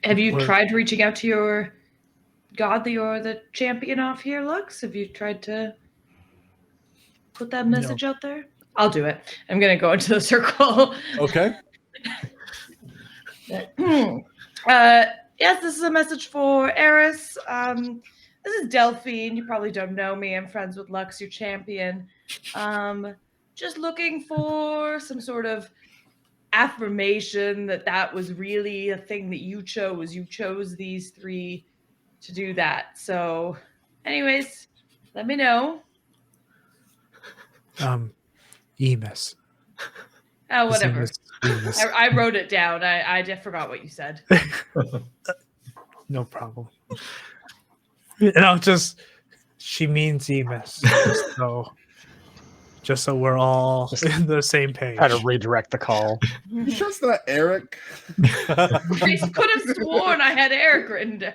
Have you tried reaching out to your god that you're the champion of here, Lux? Have you tried to put that message out there? I'll do it. I'm going to go into the circle. Okay. Yes, this is a message for Eris. This is Delphine. You probably don't know me. I'm friends with Lux, your champion. Just looking for some sort of affirmation that was really a thing that you chose. You chose these three to do that. So, anyways, let me know. Emus. Oh, whatever. Emus. I wrote it down. I just forgot what you said. No problem. She means Emus. Just so we're all on the same page. Try to redirect the call. You sure it's not Eric? I could have sworn I had Eric written down.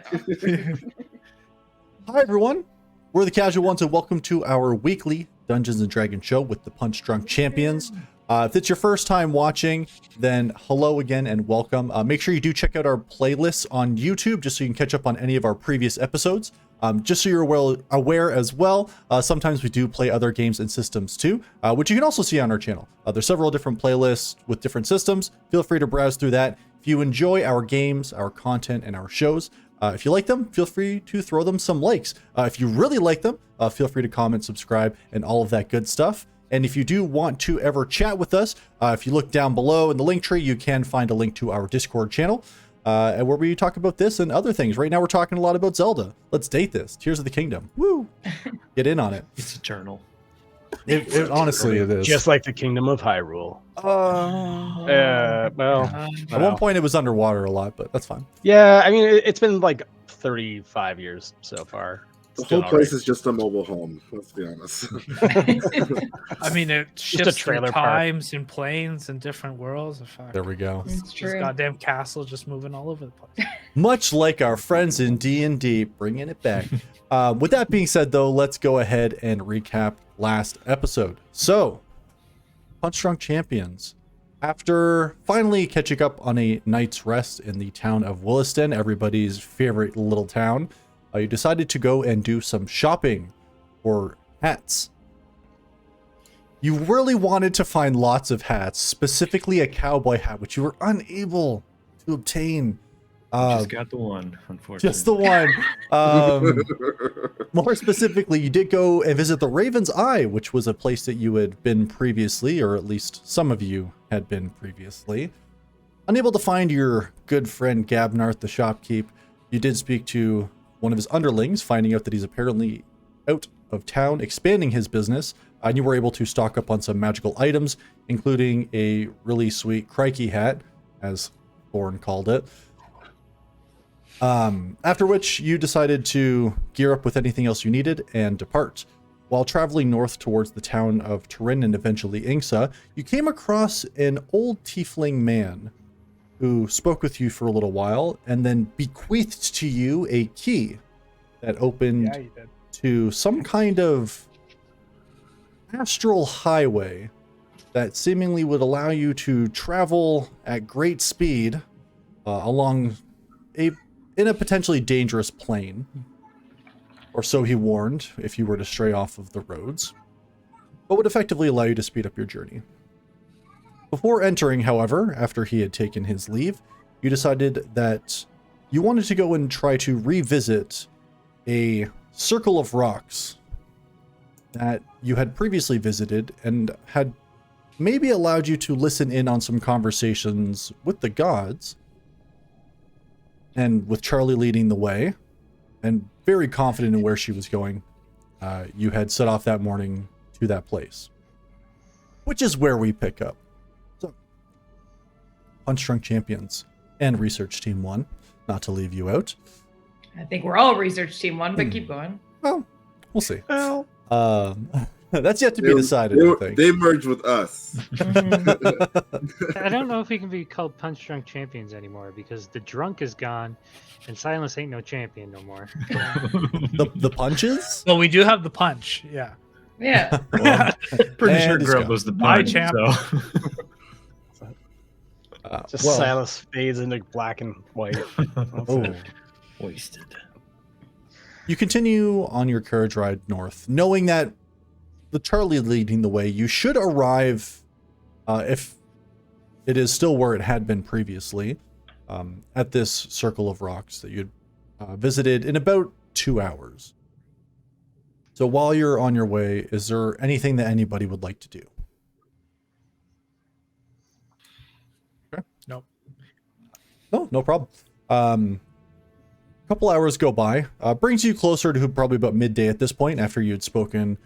Hi, everyone. We're the Casual Ones, and welcome to our weekly Dungeons & Dragons show with the Punch Drunk Champions. If it's your first time watching, then hello again and welcome. Make sure you do check out our playlists on YouTube just so you can catch up on any of our previous episodes. Just so you're aware as well, sometimes we do play other games and systems too, which you can also see on our channel. There's several different playlists with different systems. Feel free to browse through that. If you enjoy our games, our content, and our shows, if you like them, feel free to throw them some likes. If you really like them, feel free to comment, subscribe, and all of that good stuff. And if you do want to ever chat with us, if you look down below in the link tree, you can find a link to our Discord channel. And where we talk about this and other things. Right now we're talking a lot about Zelda. Let's date this. Tears of the Kingdom. Woo! Get in on it. It's eternal. It honestly it is. Just like the Kingdom of Hyrule. At one point it was underwater a lot, but that's fine. Yeah, I mean, it's been like 35 years so far. The whole place is just a mobile home, let's be honest. I mean, it shifts through times and planes and different worlds. There we go. It's true. This goddamn castle just moving all over the place. Much like our friends in D&D, bringing it back. With that being said, though, let's go ahead and recap last episode. So, Punch Drunk Champions. After finally catching up on a night's rest in the town of Williston, everybody's favorite little town, you decided to go and do some shopping for hats. You really wanted to find lots of hats, specifically a cowboy hat, which you were unable to obtain. Just got the one, unfortunately. Just the one. More specifically, you did go and visit the Raven's Eye, which was a place that you had been previously, or at least some of you had been previously. Unable to find your good friend Gabnarth, the shopkeep, you did speak to one of his underlings, finding out that he's apparently out of town, expanding his business, and you were able to stock up on some magical items, including a really sweet crikey hat, as Thorn called it. After which you decided to gear up with anything else you needed and depart. While traveling north towards the town of Turin and eventually Ingsa, you came across an old tiefling man who spoke with you for a little while and then bequeathed to you a key that opened to some kind of Astral Highway that seemingly would allow you to travel at great speed along in a potentially dangerous plane, or so he warned if you were to stray off of the roads, but would effectively allow you to speed up your journey. Before entering, however, after he had taken his leave, you decided that you wanted to go and try to revisit a circle of rocks that you had previously visited and had maybe allowed you to listen in on some conversations with the gods, and with Charlie leading the way and very confident in where she was going, you had set off that morning to that place, which is where we pick up. So, Punch Drunk Champions and Research Team 1, not to leave you out. I think we're all Research Team 1, but keep going. Well, we'll see. That's yet to be decided, I think. They merged with us. I don't know if we can be called Punch Drunk Champions anymore because the drunk is gone and Silence ain't no champion no more. The punches? Well, we do have the punch, yeah. Yeah. Well, pretty sure Grub was the punch, champ. so. Just Silas fades into black and white. Wasted. You continue on your carriage ride north, knowing that the Charlie leading the way, you should arrive, if it is still where it had been previously, at this circle of rocks that you'd visited in about 2 hours. So while you're on your way, is there anything that anybody would like to do? Okay. No problem. A couple hours go by, brings you closer to probably about midday at this point, after you'd spoken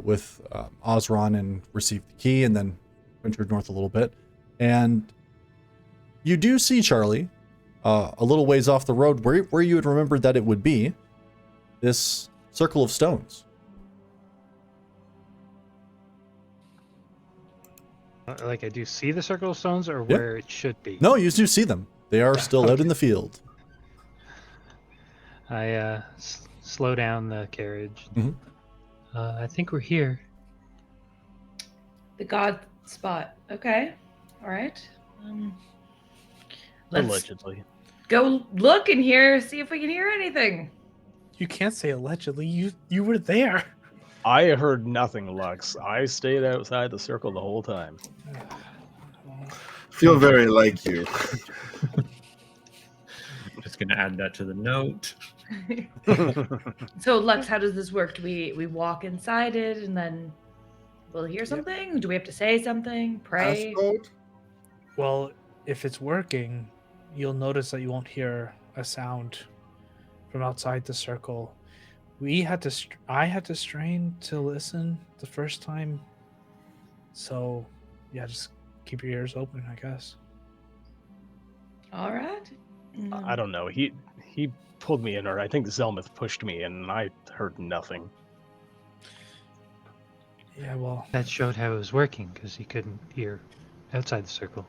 with Osron and received the key, and then ventured north a little bit. And you do see Charlie a little ways off the road, where you had remembered that it would be, this circle of stones. Like, I do see the circle of stones, or where it should be? No, you do see them. They are still out in the field. I slow down the carriage. Mhm. I think we're here. The God spot. Okay. All right. Let's Allegedly. go look in here, see if we can hear anything. You can't say allegedly. You were there. I heard nothing, Lux. I stayed outside the circle the whole time. Feel very like you. Just gonna add that to the note. So, Lux, how does this work? Do we walk inside it and then we'll hear something? Do we have to say something? Pray? Asphalt? Well, if it's working, you'll notice that you won't hear a sound from outside the circle. I had to strain to listen the first time. So, yeah, just keep your ears open, I guess. All right. I don't know. He pulled me in, or I think Zelmuth pushed me, and I heard nothing. Yeah, well, That showed how it was working, because he couldn't hear outside the circle.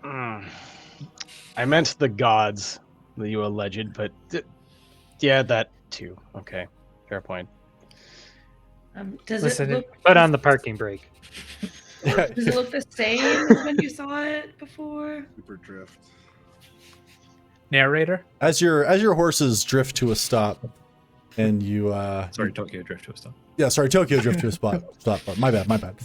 I meant the gods that you alleged, but yeah, that too. Okay, fair point. Does Listen, it look? Put on the parking brake. Does it look the same as when you saw it before? Super drift. narrator. As your horses drift to a stop, and you Sorry, Tokyo Drift to a stop. yeah, sorry, Tokyo drift to a stop. My bad.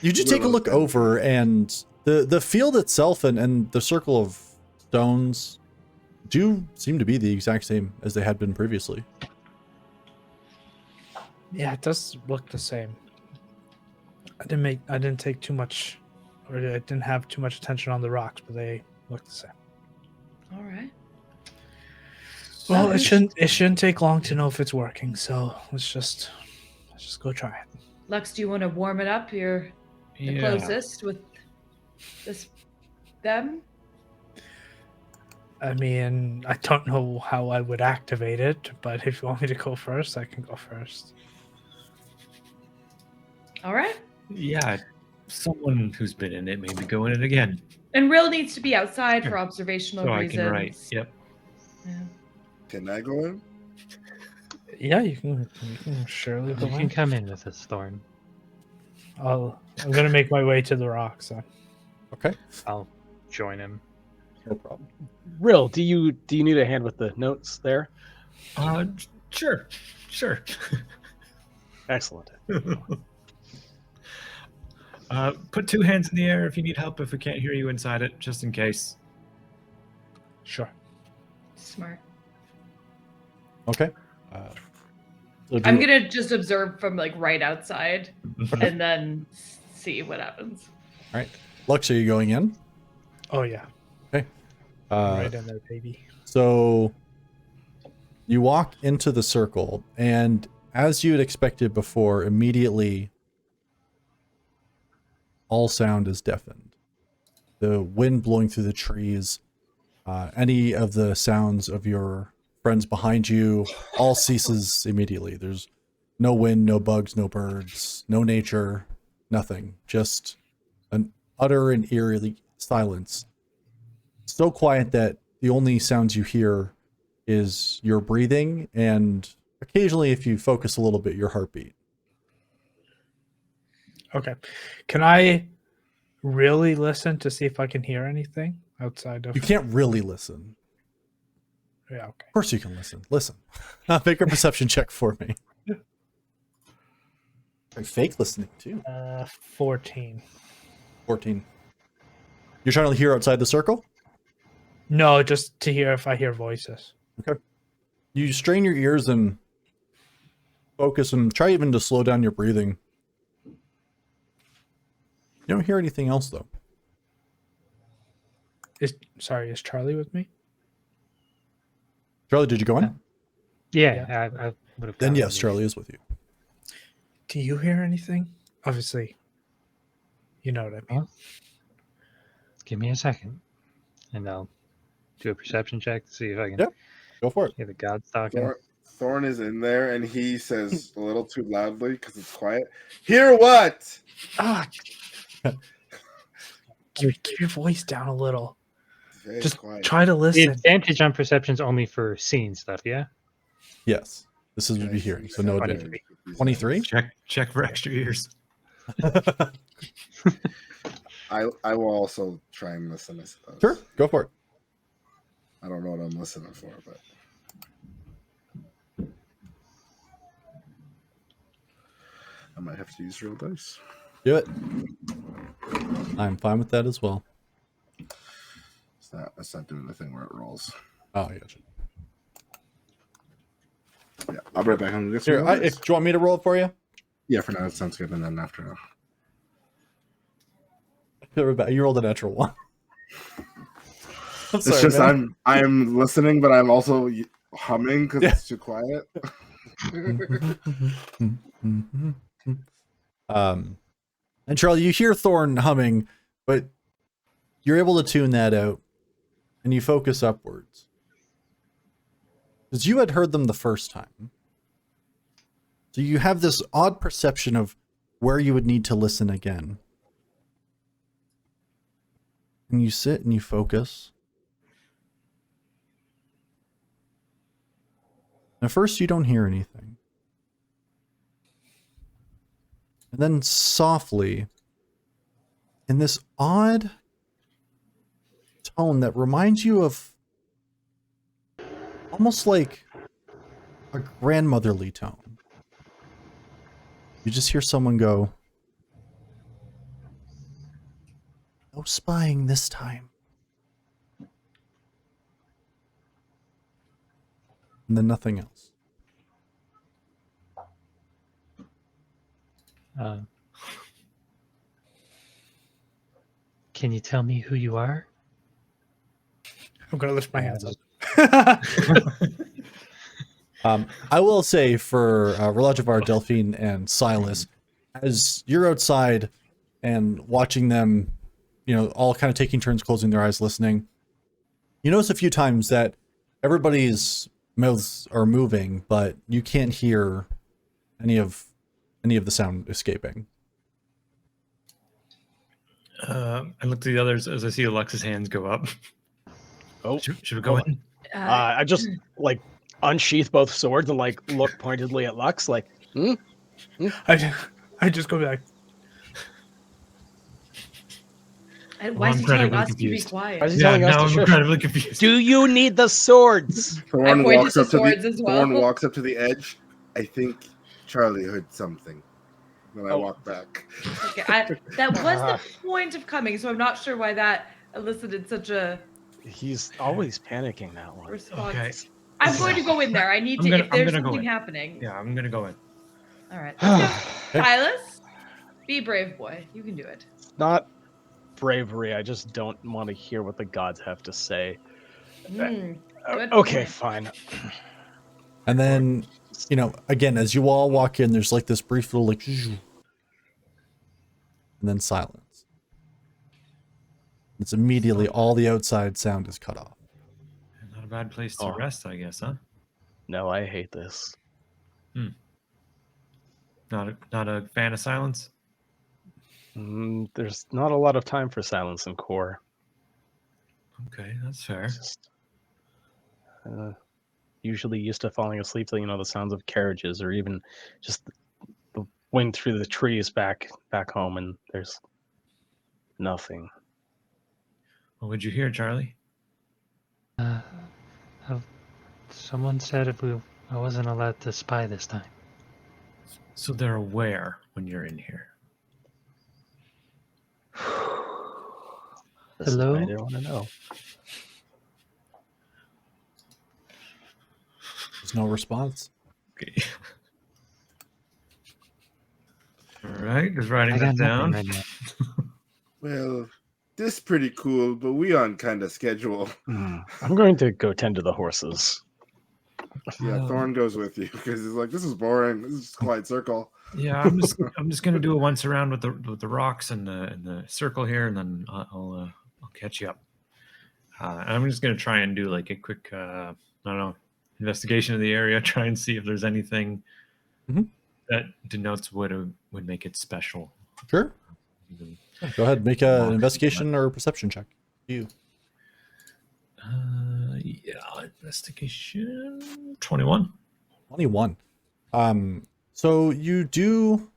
You just take a look over, and the field itself and the circle of stones do seem to be the exact same as they had been previously. Yeah, it does look the same. I didn't take too much, or I didn't have too much attention on the rocks, but they look the same. All right. Well, it shouldn't take long to know if it's working, so let's just go try it. Lux, do you want to warm it up? You're the closest with them. I mean, I don't know how I would activate it, but if you want me to go first, I can go first. All right. Yeah, someone who's been in it maybe go in it again. And Rill needs to be outside for observational So I reasons. can write. Yep. Yeah. Can I go in? Yeah, you can surely go You can in. come in with us, Thorn. I'm gonna make my way to the rocks. So. Okay, I'll join him. no problem. Rill, do you need a hand with the notes there? Sure. Excellent. Put two hands in the air if you need help, if we can't hear you inside it, just in case. Sure. Smart. Okay. So I'm gonna just observe from like right outside, and then see what happens. All right, Lux, are you going in? Oh yeah. Okay. Right in there, baby. So you walk into the circle, and as you had expected before, immediately all sound is deafened. The wind blowing through the trees, any of the sounds of your friends behind you, all ceases immediately. There's no wind, no bugs, no birds, no nature, nothing. Just an utter and eerie silence. So quiet that the only sounds you hear is your breathing and occasionally, if you focus a little bit, your heartbeat. Okay. Can I really listen to see if I can hear anything outside of. You can't really listen. Yeah. Okay. Of course you can listen. Listen. Make a perception check for me. Fake listening too. 14. 14. You're trying to hear outside the circle? No, just to hear if I hear voices. Okay. You strain your ears and focus and try even to slow down your breathing. You don't hear anything else though. Is Charlie with me? Charlie, did you go in? Yeah, I would have. Then yes, Charlie is with you. Do you hear anything? Obviously, you know what I mean. Huh? Give me a second, and I'll do a perception check to see if I can Yep. Go for it. hear the gods talking. Thorn is in there, and he says a little too loudly because it's quiet. Hear what? Ah, keep your voice down a little. Very Just quiet. try to The listen. advantage on perception's only for seeing stuff, yeah? Yes. This is what you're hearing. So no Very advantage. confused. 23? Check for extra ears. I will also try and listen, I suppose. Sure. Go for it. I don't know what I'm listening for, but I might have to use real dice. Do it. I'm fine with that as well. It's not doing the thing where it rolls. Oh, I gotcha. Yeah, I'll be right back. I'm gonna get Here, some real dice. do you want me to roll it for you? Yeah, for now that sounds good. And then after, You rolled a natural one. I'm it's just I'm listening, but I'm also humming because it's too quiet. And Charlie, you hear Thorn humming, but you're able to tune that out, and you focus upwards because you had heard them the first time. So you have this odd perception of where you would need to listen again. And you sit and you focus. At first, you don't hear anything. And then softly, in this odd tone that reminds you of almost like a grandmotherly tone, you just hear someone go, "No spying this time." And then nothing else. Can you tell me who you are? I'm gonna lift my hands up. I will say for Relajivar, Delphine, and Silas, as you're outside and watching them, all kind of taking turns closing their eyes listening, you notice a few times that everybody's mouths are moving, but you can't hear any of the sound escaping. I look to the others as I see Alexa's hands go up. Oh, Should we go in? I just unsheath both swords and look pointedly at Lux, I just go back. And why is he incredibly telling us to be confused. quiet? Why is he Yeah, telling us now to I'm shush? incredibly confused. Do you need the swords? Thorn pointed walks to up to swords the as well. Thorn walks up to the edge. I think Charlie heard something. Then I walk back. Okay, that was the point of coming, so I'm not sure why that elicited such a He's always panicking, that one. response. Okay. I'm going to go in there. I need to. If there's I'm gonna go something in. happening. Yeah, I'm gonna go in. All right. Let's go. Silas, be brave, boy. You can do it. Not bravery. I just don't want to hear what the gods have to say. Good Okay, point. fine. And then, again, as you all walk in, there's this brief little and then silence. It's immediately all the outside sound is cut off. Not a bad place to rest, I guess, huh? No, I hate this. Not a fan of silence. There's not a lot of time for silence in core. Okay, that's fair. It's just, usually used to falling asleep to the sounds of carriages or even just the wind through the trees back home, and there's Nothing. What would you hear, Charlie? Uh, someone said I wasn't allowed to spy this time. So they're aware when you're in here. This is Hello? what I didn't want to know. There's no response. Okay. All right, just writing I got that nothing down. right now. Well, this pretty cool, but we on kind of schedule. I'm going to go tend to the horses. Yeah, Thorn goes with you because he's like, this is boring. This is a quiet circle. Yeah, I'm just gonna do a once around with the rocks and the circle here, and then I'll catch you up. I'm just gonna try and do like a quick I don't know, investigation of the area, try and see if there's anything Mhm. that denotes what would make it special. Sure. Go ahead. Make an investigation or a perception check. You. Yeah, investigation 21. 21. So you do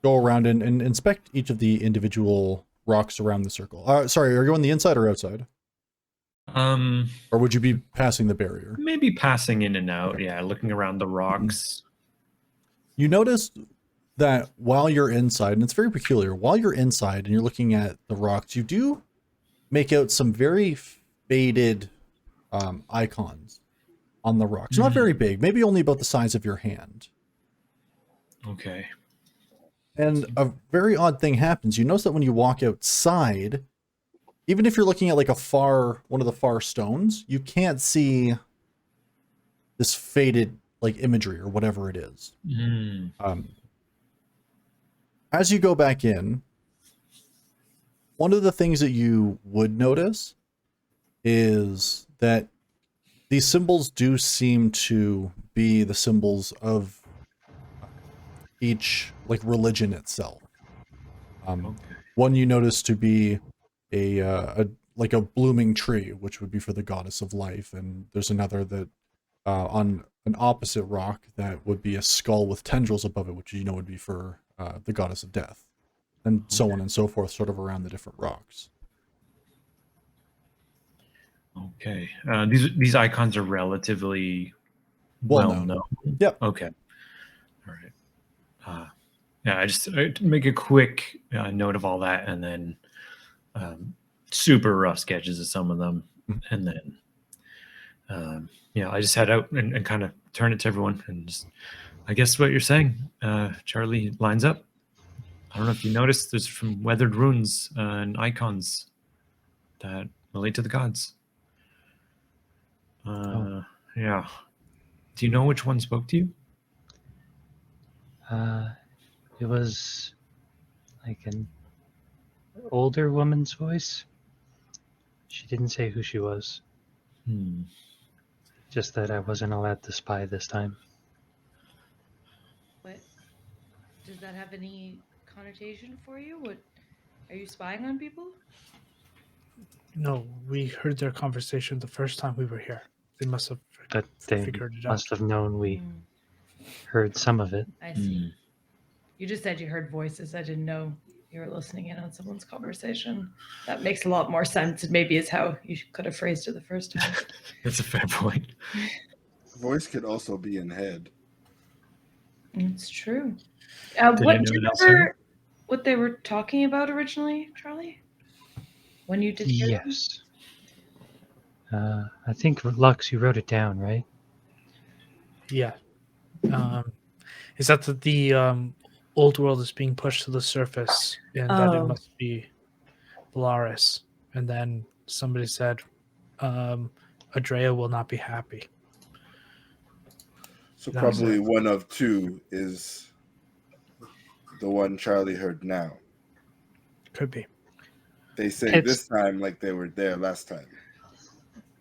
go around and inspect each of the individual rocks around the circle. Sorry, are you on the inside or outside? Or would you be passing the barrier? Maybe passing in and out. Yeah, looking around the rocks. You notice that while you're inside, and it's very peculiar, while you're inside and you're looking at the rocks, you do make out some very faded icons on the rocks. Not very big, maybe only about the size of your hand. Okay. And a very odd thing happens. You notice that when you walk outside, even if you're looking at like one of the far stones, you can't see this faded like imagery or whatever it is. As you go back in, one of the things that you would notice is that these symbols do seem to be the symbols of each like religion itself. One you notice to be a like a blooming tree, which would be for the goddess of life, and there's another that on an opposite rock that would be a skull with tendrils above it, which you know would be for the goddess of death, and so on and so forth, sort of around the different rocks. Okay. These icons are relatively Well well known. Yep. Okay. All right. Yeah, I make a quick note of all that, and then super rough sketches of some of them, and then I just head out and kind of turn it to everyone, and just, I guess what you're saying, Charlie, lines up. I don't know if you noticed, there's some weathered runes and icons that relate to the gods. Yeah. Do you know which one spoke to you? It was like an older woman's voice. She didn't say who she was. Just that I wasn't allowed to spy this time. What? Does that have any connotation for you? What? Are you spying on people? No, we heard their conversation the first time we were here. They must have But they figured it out. must have known we heard some of it. I see. You just said you heard voices. I didn't know you were listening in on someone's conversation. That makes a lot more sense. It maybe is how you could have phrased it the first time. That's a fair point. Voice could also be in head. It's true. Did What do you anyone else remember what they were talking about originally, Charlie? When you did hear them? Yes. I think, Lux, you wrote it down, right? Yeah. Is that the old world is being pushed to the surface and that it must be Polaris? And then somebody said, Adrea will not be happy. So That was probably it. one of two is the one Charlie heard now. Could be. They say It's- this time like they were there last time.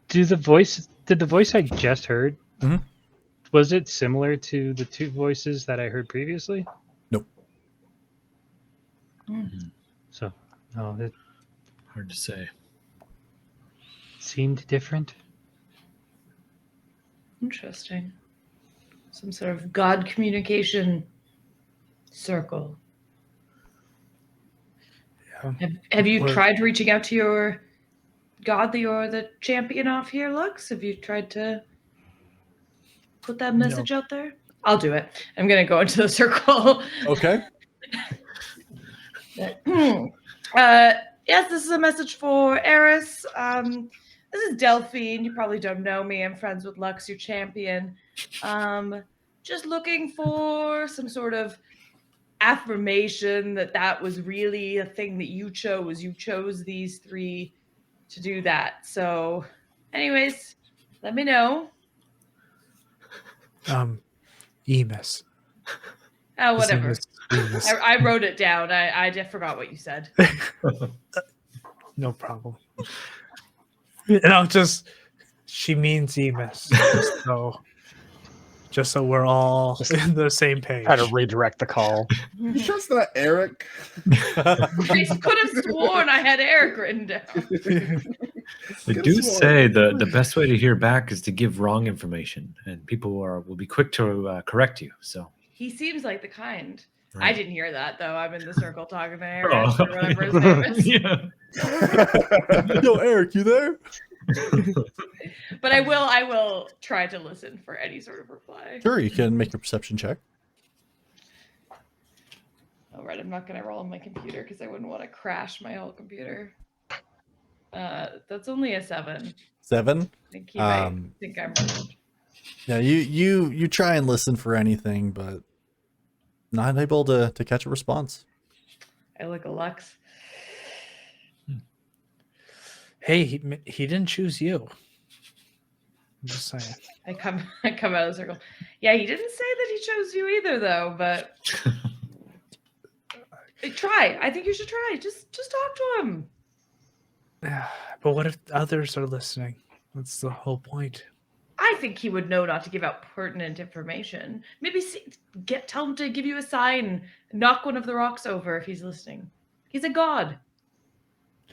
Did the voice I just heard, Mhm. was it similar to the two voices that I heard previously? Nope. So, no, it Hard to say. seemed different. Interesting. Some sort of God communication circle. Have you We're- tried reaching out to your god that you're the champion of here, Lux? Have you tried to put that message out there? I'll do it. I'm gonna go into the circle. Okay. Yes, this is a message for Eris. This is Delphine. You probably don't know me. I'm friends with Lux, your champion. Just looking for some sort of affirmation that was really a thing that you chose. You chose these three to do that. So, anyways, let me know. Emis. Oh, whatever. Emis. I wrote it down. I just forgot what you said. No problem. She means Emis. Just so we're all in the same page. Try to redirect the call. You sure it's not Eric? I could have sworn I had Eric written down. They Get do us more. say the best way to hear back is to give wrong information, and people will be quick to correct you. So He seems like the kind. I right. didn't hear that though. I'm in the circle talking to Eric Oh. or whatever his name is. Yeah. Yo, Eric, you there? But I will try to listen for any sort of reply. Sure, you can make a perception check. All right, I'm not gonna roll on my computer because I wouldn't want to crash my whole computer. That's only a 7. 7. I think he might think I'm rude. Yeah, you try and listen for anything, but not able to catch a response. I look a Lux. Hey, he didn't choose you. I'm just saying. I come out of the circle. Yeah, he didn't say that he chose you either, though. But try. I think you should try. Just talk to him. But what if others are listening? That's the whole point. I think he would know not to give out pertinent information. Maybe tell him to give you a sign, knock one of the rocks over if he's listening. He's a god.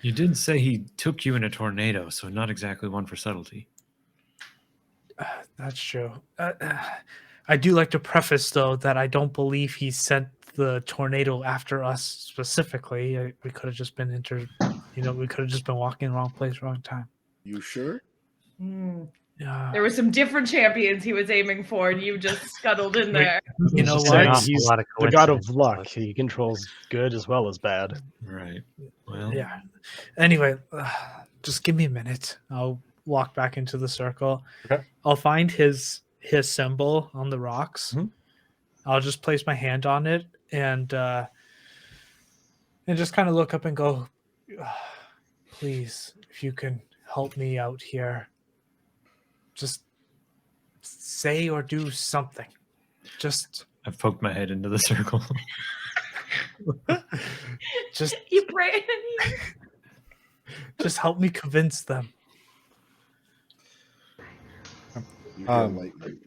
You did say he took you in a tornado, so not exactly one for subtlety. That's true. I do like to preface, though, that I don't believe he sent the tornado after us specifically. We could have just been we could have just been walking in the wrong place, wrong time. You sure? There were some different champions he was aiming for, and you just scuttled in there. You know Just what? saying, Not a he's lot of the god of coincidence, luck. but- He controls good as well as bad. Right. Well, Yeah. Anyway, just give me a minute. I'll walk back into the circle. Okay. I'll find his symbol on the rocks. Mhm. I'll just place my hand on it and just kind of look up and go, please, if you can help me out here, just say or do something. Just I've poked my head into the circle. just You pray. just help me convince them. You Um, lightning.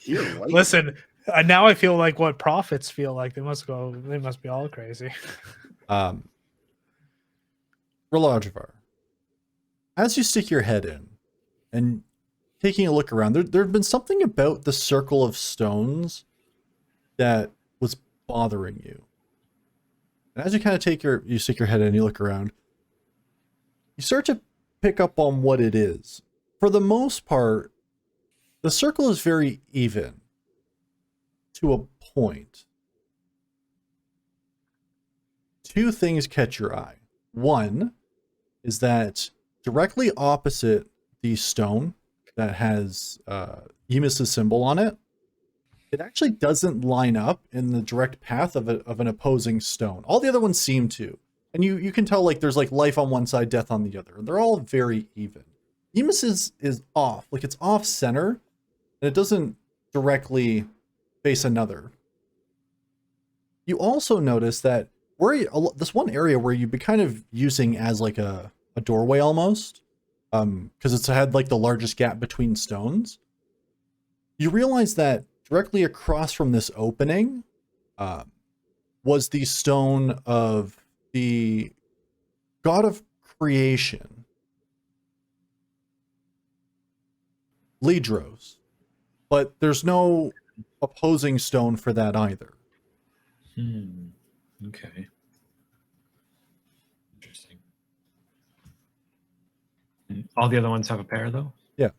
Hear lightning. Listen, now I feel like what prophets feel like. They must be all crazy. Relajivar, as you stick your head in and taking a look around, there have been something about the circle of stones that was bothering you. And as you kind of you stick your head in and you look around, you start to pick up on what it is. For the most part, the circle is very even to a point. Two things catch your eye. One is that directly opposite the stone that has Emis's symbol on it, it actually doesn't line up in the direct path of an opposing stone. All the other ones seem to. And you can tell like there's like life on one side, death on the other. And they're all very even. Emis is off. Like it's off center. And it doesn't directly face another. You also notice that this one area where you've been kind of using as like a doorway almost, because it's had like the largest gap between stones. You realize that directly across from this opening was the stone of the god of creation, Lidros, but there's no opposing stone for that either. Okay. All the other ones have a pair, though? Yeah.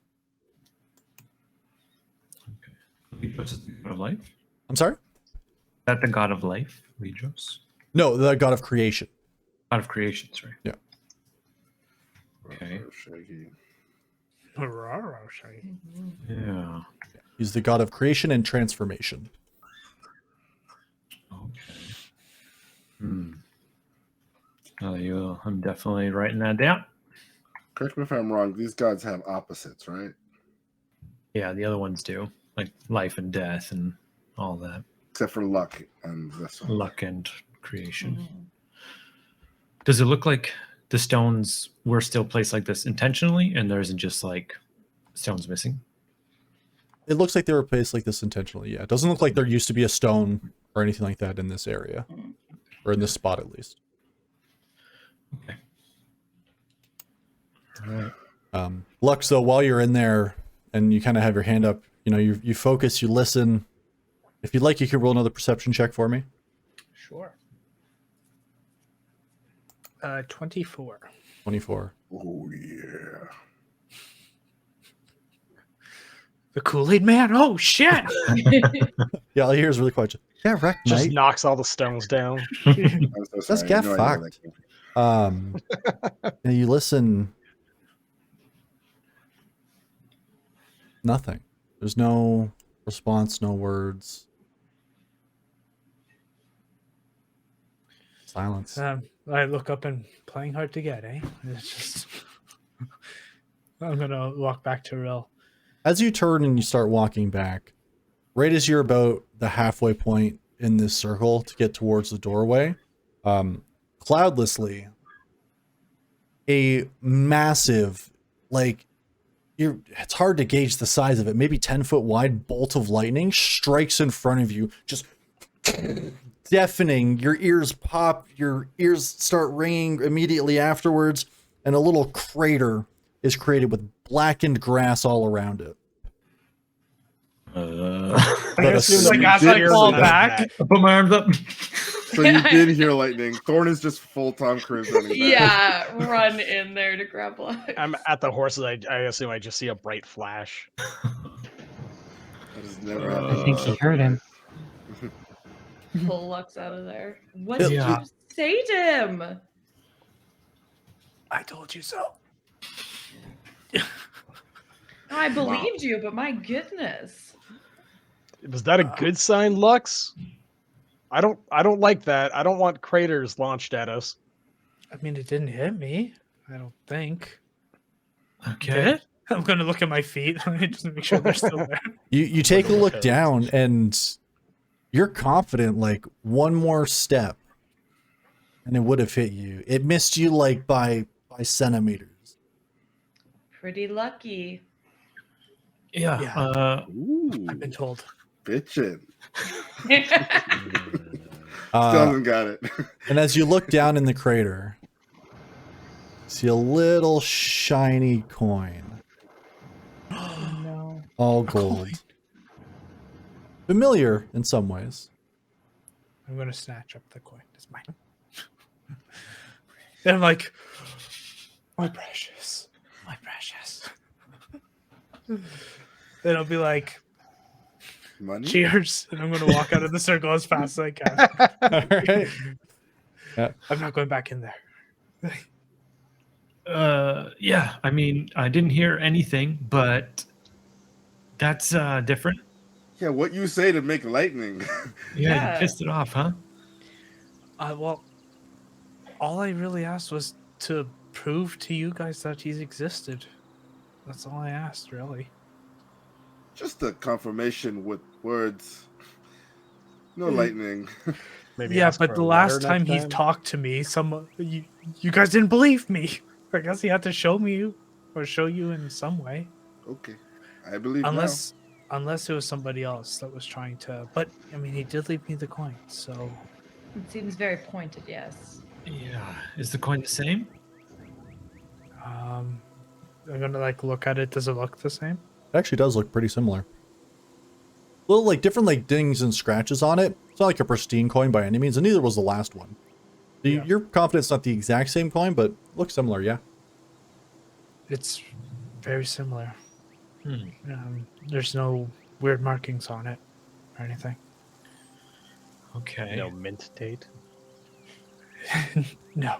Okay. Ledros is the god of life? Is I'm sorry? that the god of life, Ledros? No, the god of creation. God of creation, sorry. Yeah. Okay. Shaggy. Yeah. He's the god of creation and transformation. Okay. I'm definitely writing that down. Correct me if I'm wrong. These gods have opposites, right? Yeah, the other ones do. Like life and death and all that. Except for luck and this one. Luck and creation. Does it look like the stones were still placed like this intentionally and there isn't just like stones missing? It looks like they were placed like this intentionally. Yeah, it doesn't look like there used to be a stone or anything like that in this area, or in this spot at least. Okay. All right. Lux, though, while you're in there and you kind of have your hand up, you know, you focus, you listen. If you'd like, you could roll another perception check for me. Sure. 24. 24. Oh yeah. The Kool-Aid Man? Oh, shit! Yeah, all you hear is really quiet. Yeah, wreck, Just mate. knocks all the stones down. I'm so Let's sorry. get No idea where fucked. that came And you listen. Nothing. There's no response, no words. Silence. I look up and playing hard to get, eh? It's just... I'm going to walk back to Rill. As you turn and you start walking back, right as you're about the halfway point in this circle to get towards the doorway, cloudlessly, a massive, like, it's hard to gauge the size of it, maybe 10-foot wide bolt of lightning strikes in front of you, just deafening. Your ears pop, your ears start ringing immediately afterwards, and a little crater is created with blackened grass all around it. I assume so like you as did I hear fall that. back, I put my arms up. So you did hear lightning. Thorn is just full Tom Cruise running back. Yeah, run in there to grab Lux. I'm at the horses. I assume I just see a bright flash. That has never I happened. think he heard him. Pull Lux out of there. What did Yeah. you say to him? I told you so. I believed you, but my goodness. Was that a good sign, Lux? I don't like that. I don't want craters launched at us. I mean, it didn't hit me. I don't think. Okay. Did it? I'm going to look at my feet just to make sure they're still there. You take a look Okay. down and you're confident, like, one more step and it would have hit you. It missed you like by centimeters. Pretty lucky. Yeah. Yeah. Ooh, I've been told. bitchin'. Uh, Still hasn't got it. and as you look down in the crater, you see a little shiny coin, No. all gold. Familiar in some ways. I'm going to snatch up the coin. It's mine. Then I'm like, my precious. My precious. Then I'll be like, Money? cheers. And I'm going to walk out of the circle as fast as I can. All right. I'm not going back in there. Yeah. I mean, I didn't hear anything, but that's different. Yeah, what you say to make lightning? Yeah, Yeah. you pissed it off, huh? Well, all I really asked was to prove to you guys that he's existed. That's all I asked, really. Just a confirmation with words. No lightning. Maybe Yeah, ask but for the a last letter time next he time? talked to me, you guys didn't believe me. I guess he had to show me or show you in some way, Okay, I believe unless it was somebody else that was trying to. But I mean, he did leave me the coin, so It seems very pointed, yes. Yeah. Is the coin the same? I'm gonna like look at it. Does it look the same? It actually does look pretty similar. Little like different like dings and scratches on it. It's not like a pristine coin by any means, and neither was the last one. Yeah. You're confident it's not the exact same coin, but looks similar, yeah. It's very similar. Hmm. There's no weird markings on it or anything. Okay. No mint date. No.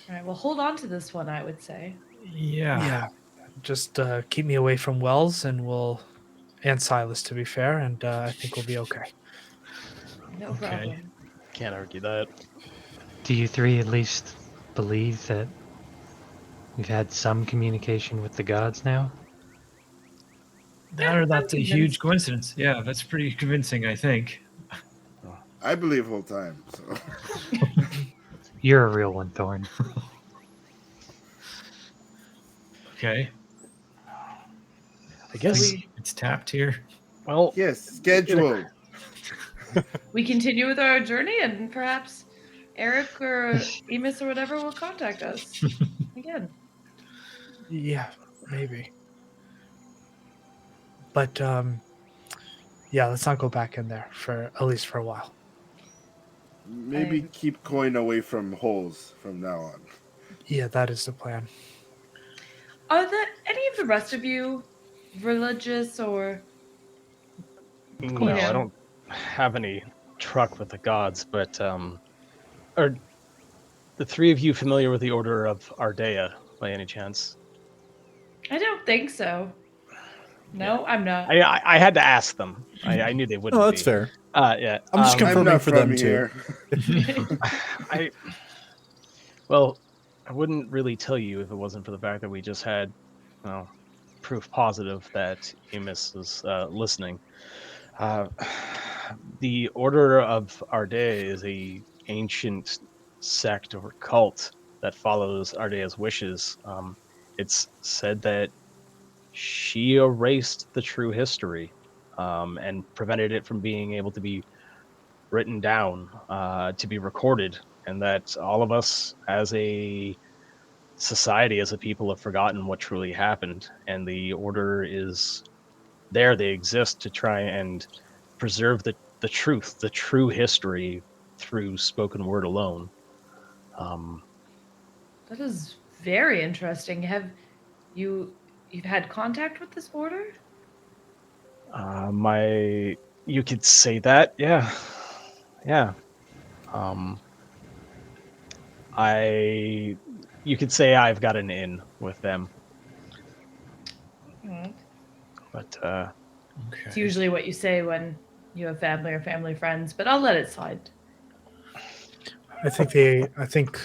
All right, well, hold on to this one, I would say. Yeah. Yeah. Just keep me away from Wells, and Silas, to be fair, and I think we'll be okay. No Okay. problem. Can't argue that. Do you three at least believe that we've had some communication with the gods now? That's a huge convinced. coincidence. Yeah, that's pretty convincing, I think. I believe whole time. So. You're a real one, Thorn. Okay. I guess. It's tapped here. Well, Yes, scheduled. We continue with our journey, and perhaps Eric or Emus or whatever will contact us again. Yeah, maybe. But yeah, let's not go back in there for at least for a while. Maybe keep coin away from holes from now on. Yeah, that is the plan. Are there any of the rest of you religious or? no, I know. don't have any truck with the gods, but are the three of you familiar with the Order of Ardea by any chance? I don't think so. No, I'm not. I had to ask them. I knew they wouldn't. Oh, that's be. fair. Yeah. I'm just I'm confirming not for from them too. here. Well, I wouldn't really tell you if it wasn't for the fact that we just had, well, proof positive that Emus was listening. The Order of Ardea is a ancient sect or cult that follows Ardea's wishes. It's said that she erased the true history and prevented it from being able to be written down, to be recorded, and that all of us as a society, as a people, have forgotten what truly happened. And the order is there; they exist to try and preserve the truth, the true history through spoken word alone. Um, That is very interesting. Have you've had contact with this order? you could say that, yeah, yeah. You could say I've got an in with them, but It's Okay. usually what you say when you have family or family friends, but I'll let it slide. I think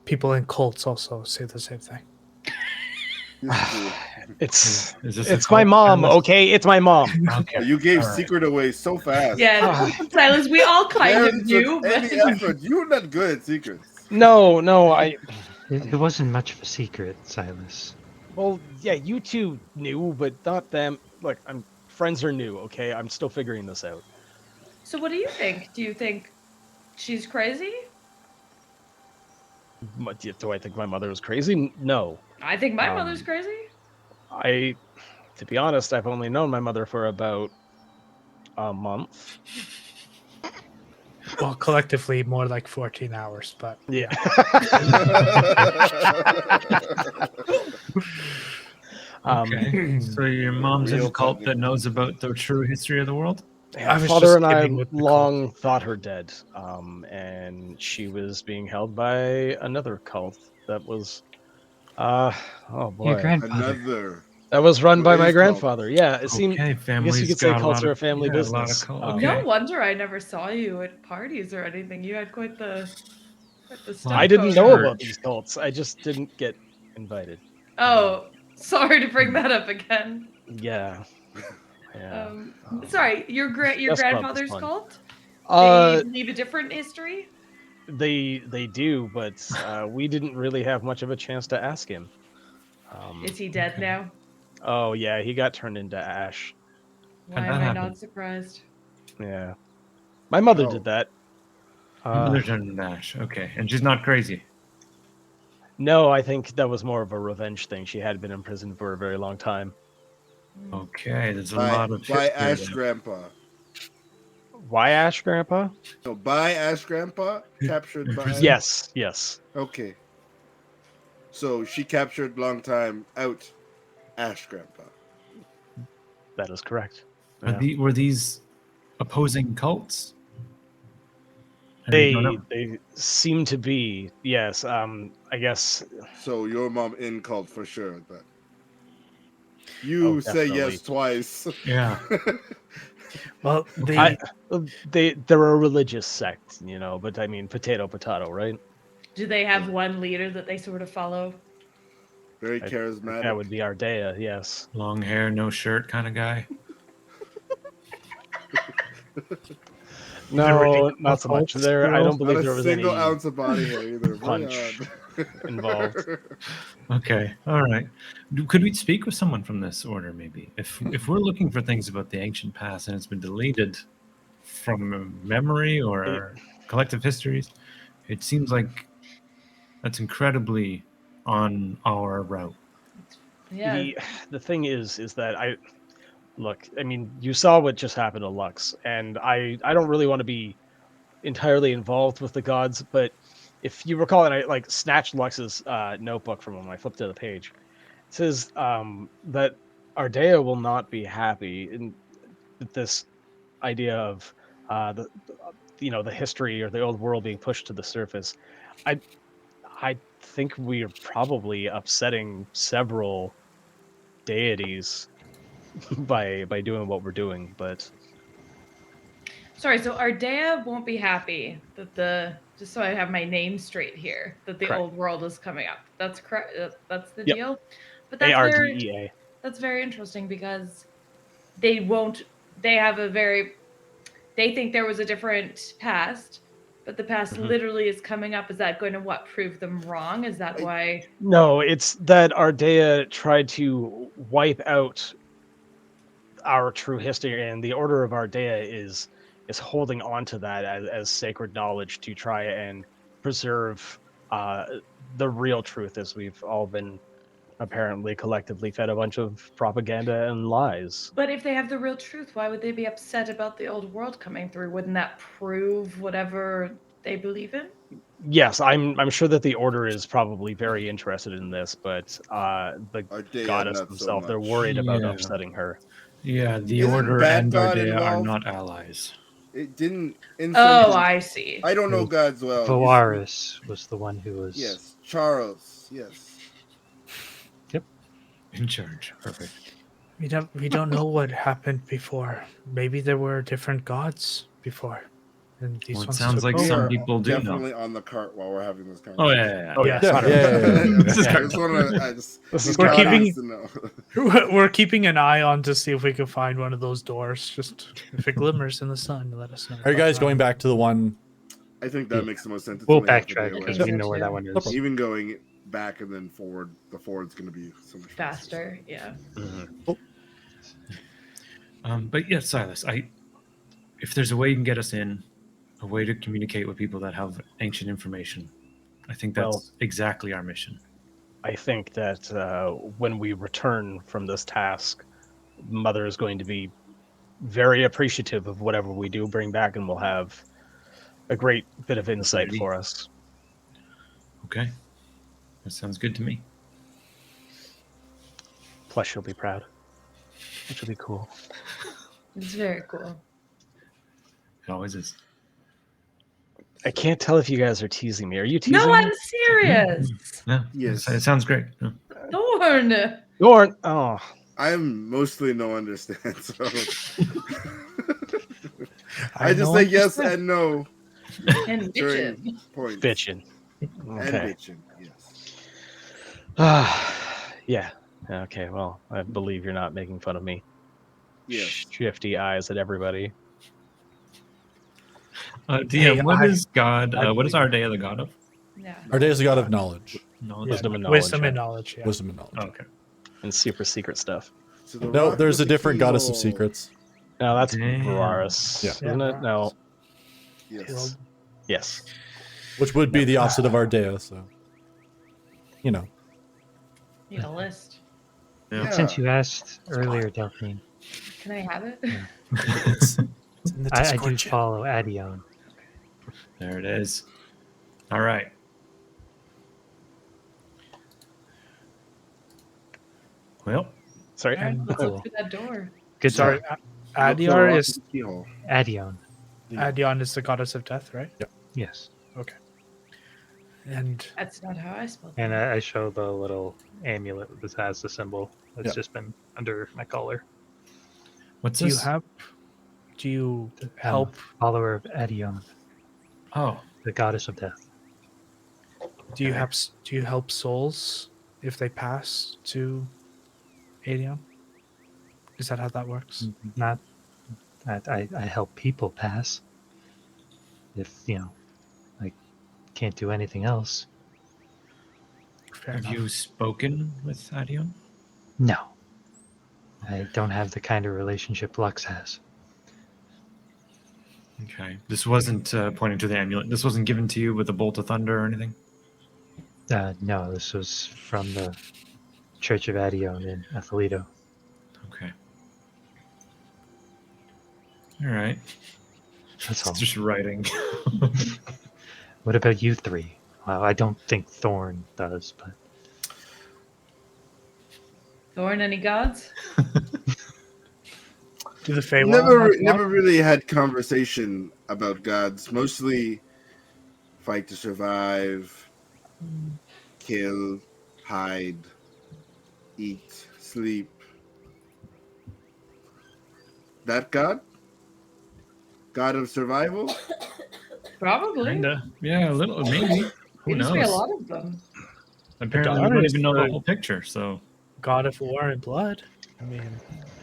people in cults also say the same thing. it's Is this a it's my cult? mom, Silas? okay? It's my mom. Okay. You gave All right. secret away so fast. Yeah, Silas, we all kind Never of took knew, but any effort. You're not good at secrets. No, It wasn't much of a secret, Silas. well, yeah, you two knew, but not them. Look, friends are new, okay? I'm still figuring this out. so what do you think? Do you think she's crazy? Do I think my mother was crazy? No. I think my mother's crazy. To be honest, I've only known my mother for about a month. Well, collectively more like 14 hours, but Yeah. Okay. So your mom's in a Real cult that technical. knows about the true history of the world? I was Father just and I kidding with the long thought her dead, and she was being held by another cult that was, oh Your boy, grandfather. Another. that was run by my Raised grandfather. Yeah, it seemed. Okay, I guess family's you could say got cults are a family a lot business. of cult. Um, Okay. No wonder I never saw you at parties or anything. You had quite the stuff I didn't going know on. about these cults. I just didn't get invited. Oh, sorry to bring that up again. Yeah. Yeah. Sorry, your Best Club is grandfather's fun. cult? They Uh, believe a different history? they do, but we didn't really have much of a chance to ask him. Is he dead okay. now? Oh yeah, he got turned into ash. Why How'd am that I happen? not surprised? Yeah, my mother Oh. did that. Mother turned into ash. Okay, and she's not crazy. No, I think that was more of a revenge thing. She had been in prison for a very long time. Okay, there's a By lot of history Ash there. Grandpa. Why Ash, Grandpa? No, by Ash Grandpa? Captured by. Yes, yes. Okay. So she captured long time out Ash Grandpa. That is correct. Are Yeah. were these opposing cults? And we don't know. They seem to be, yes. I guess. So your mom in cult for sure. But Oh, you say definitely. yes twice. Yeah. Well, They're a religious sect, but I mean, potato, right? Do they have one leader that they sort of follow? Very That charismatic. would be Ardea, yes. Long hair, no shirt kind of guy. No, not so much. cults, There, I bro. don't believe Not there a was single any ounce of body hair either. Very punch odd. involved. Okay. All right. Could we speak with someone from this order, maybe? If we're looking for things about the ancient past and it's been deleted from memory or collective histories, it seems like that's incredibly on our route. Yeah. The thing is that I mean, you saw what just happened to Lux, and I don't really want to be entirely involved with the gods, but if you recall, and I like snatched Lux's notebook from him, I flipped to the page. It says that Ardea will not be happy in this idea of the history or the old world being pushed to the surface. I think we are probably upsetting several deities by doing what we're doing, but Sorry, so Ardea won't be happy that just so I have my name straight here, that the Correct. old world is coming up. That's correct. That's the Yep. deal. But that's Ardea. that's very interesting because they won't. They have a very. They think there was a different past, but the past Mhm. literally is coming up. Is that going to prove them wrong? Is that why? No, it's that Ardea tried to wipe out our true history, and the Order of Ardea is holding on to that as sacred knowledge to try and preserve the real truth, as we've all been apparently collectively fed a bunch of propaganda and lies. But if they have the real truth, why would they be upset about the old world coming through? Wouldn't that prove whatever they believe in? Yes, I'm sure that the Order is probably very interested in this, but the Ardea, goddess not so themselves, they're much. worried about Yeah. upsetting her. Yeah, the Isn't Order Bad and God Ardea are involved? not allies. It didn't. Oh, I see. I don't know gods well. Valaris was the one who was. Yes, Charles. Yes. In charge. Perfect. We don't know what happened before. Maybe there were different gods before, and these Well, it ones sounds took like over. We some are people do know. definitely on the cart while we're having this Oh, conversation. yeah. Oh, Yes. yeah. This is I correct. just want to. This is We're God keeping- needs to know. We're keeping an eye on to see if we can find one of those doors. Just if it glimmers in the sun, let us know. Are you guys going back to the one? I think that makes the most sense. It's We'll only half a day backtrack away. because think we so know where that too. one No is. problem. Even going back and then forward, the forward's going to be so much Faster, yeah. But yeah, Silas, if there's a way you can get us in, a way to communicate with people that have ancient information, I think that's Well- exactly our mission. I think that when we return from this task, Mother is going to be very appreciative of whatever we do bring back, and we'll have a great bit of insight Maybe. for us. Okay, that sounds good to me. Plus, she'll be proud, which will be cool. It's very cool. It always is. I can't tell if you guys are teasing me. Are you teasing No, me? I'm serious. Yeah, Yes. it sounds great. Yeah. Thorn. Or oh, I'm mostly no understand, so I I just know say I'm yes just- and no And during bitchin'. points. bitchin'. And Okay. bitching, yes. Yeah. Okay. Well, I believe you're not making fun of me. Yes. Shifty eyes at everybody. DM, Hey, what I- is God? I What is Ardea the god of? Yeah. Ardea is the god of knowledge, Knowledge. Yeah, Wisdom and knowledge. wisdom and knowledge. Yeah. wisdom, and knowledge. Oh, okay. And super secret stuff. To the No, rock there's a with the different goddess of keyhole. secrets. No, that's Damn. Vararis, Yeah. isn't it? No. Yes. Yes. Which would be the opposite of Ardea, so you know. Need a list. Yeah. Since you asked earlier, Delphine, Can I have it? It's in the I Discord do chat. follow Adion. There it is. All right. Well, Sorry. All right, let's Cool. look through that door. Good Sorry, job. Adiar is Keyhole. Adion. Adion is the goddess of death, right? Yes. Okay. And That's not how I spelled And that. I show the little amulet that has the symbol that's Yeah. just been under my collar. what's do you this? have? Do you I'm help? a follower of Adion, Oh, the goddess of death. Do you okay. have? Do you help souls if they pass to Adion? Is that how that works? Not I help people pass. If I can't do anything else. Fair Have enough. you spoken with Adion? No. I don't have the kind of relationship Lux has. Okay. This wasn't pointing to the amulet. This wasn't given to you with a bolt of thunder or anything? No, this was from the Church of Adion in Athalito. Okay. All right. That's all. Just writing. What about you three? Well, I don't think Thorn does, but Thorn, any gods? Do the Feywild Never, have never one? really had conversation about gods. Mostly fight to survive, kill, hide, eat, sleep. That god? God of survival? Probably. Kinda. Yeah, a little, maybe. Who Seems to be a knows? lot of them. Apparently, we Adar don't is even know the the- whole picture, so God of war and blood. I mean,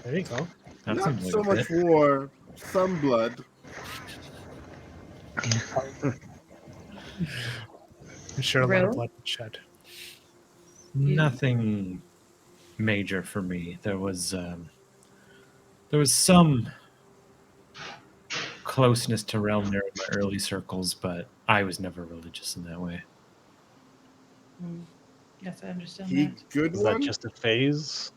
there you go. that Not seems like so a much fit. war, some blood. I'm sure a lot of Rill? blood was shed. Nothing major for me. There was some closeness to Realmir in my early circles, but I was never religious in that way. Yes, I understand He that. good Is that one? just a phase?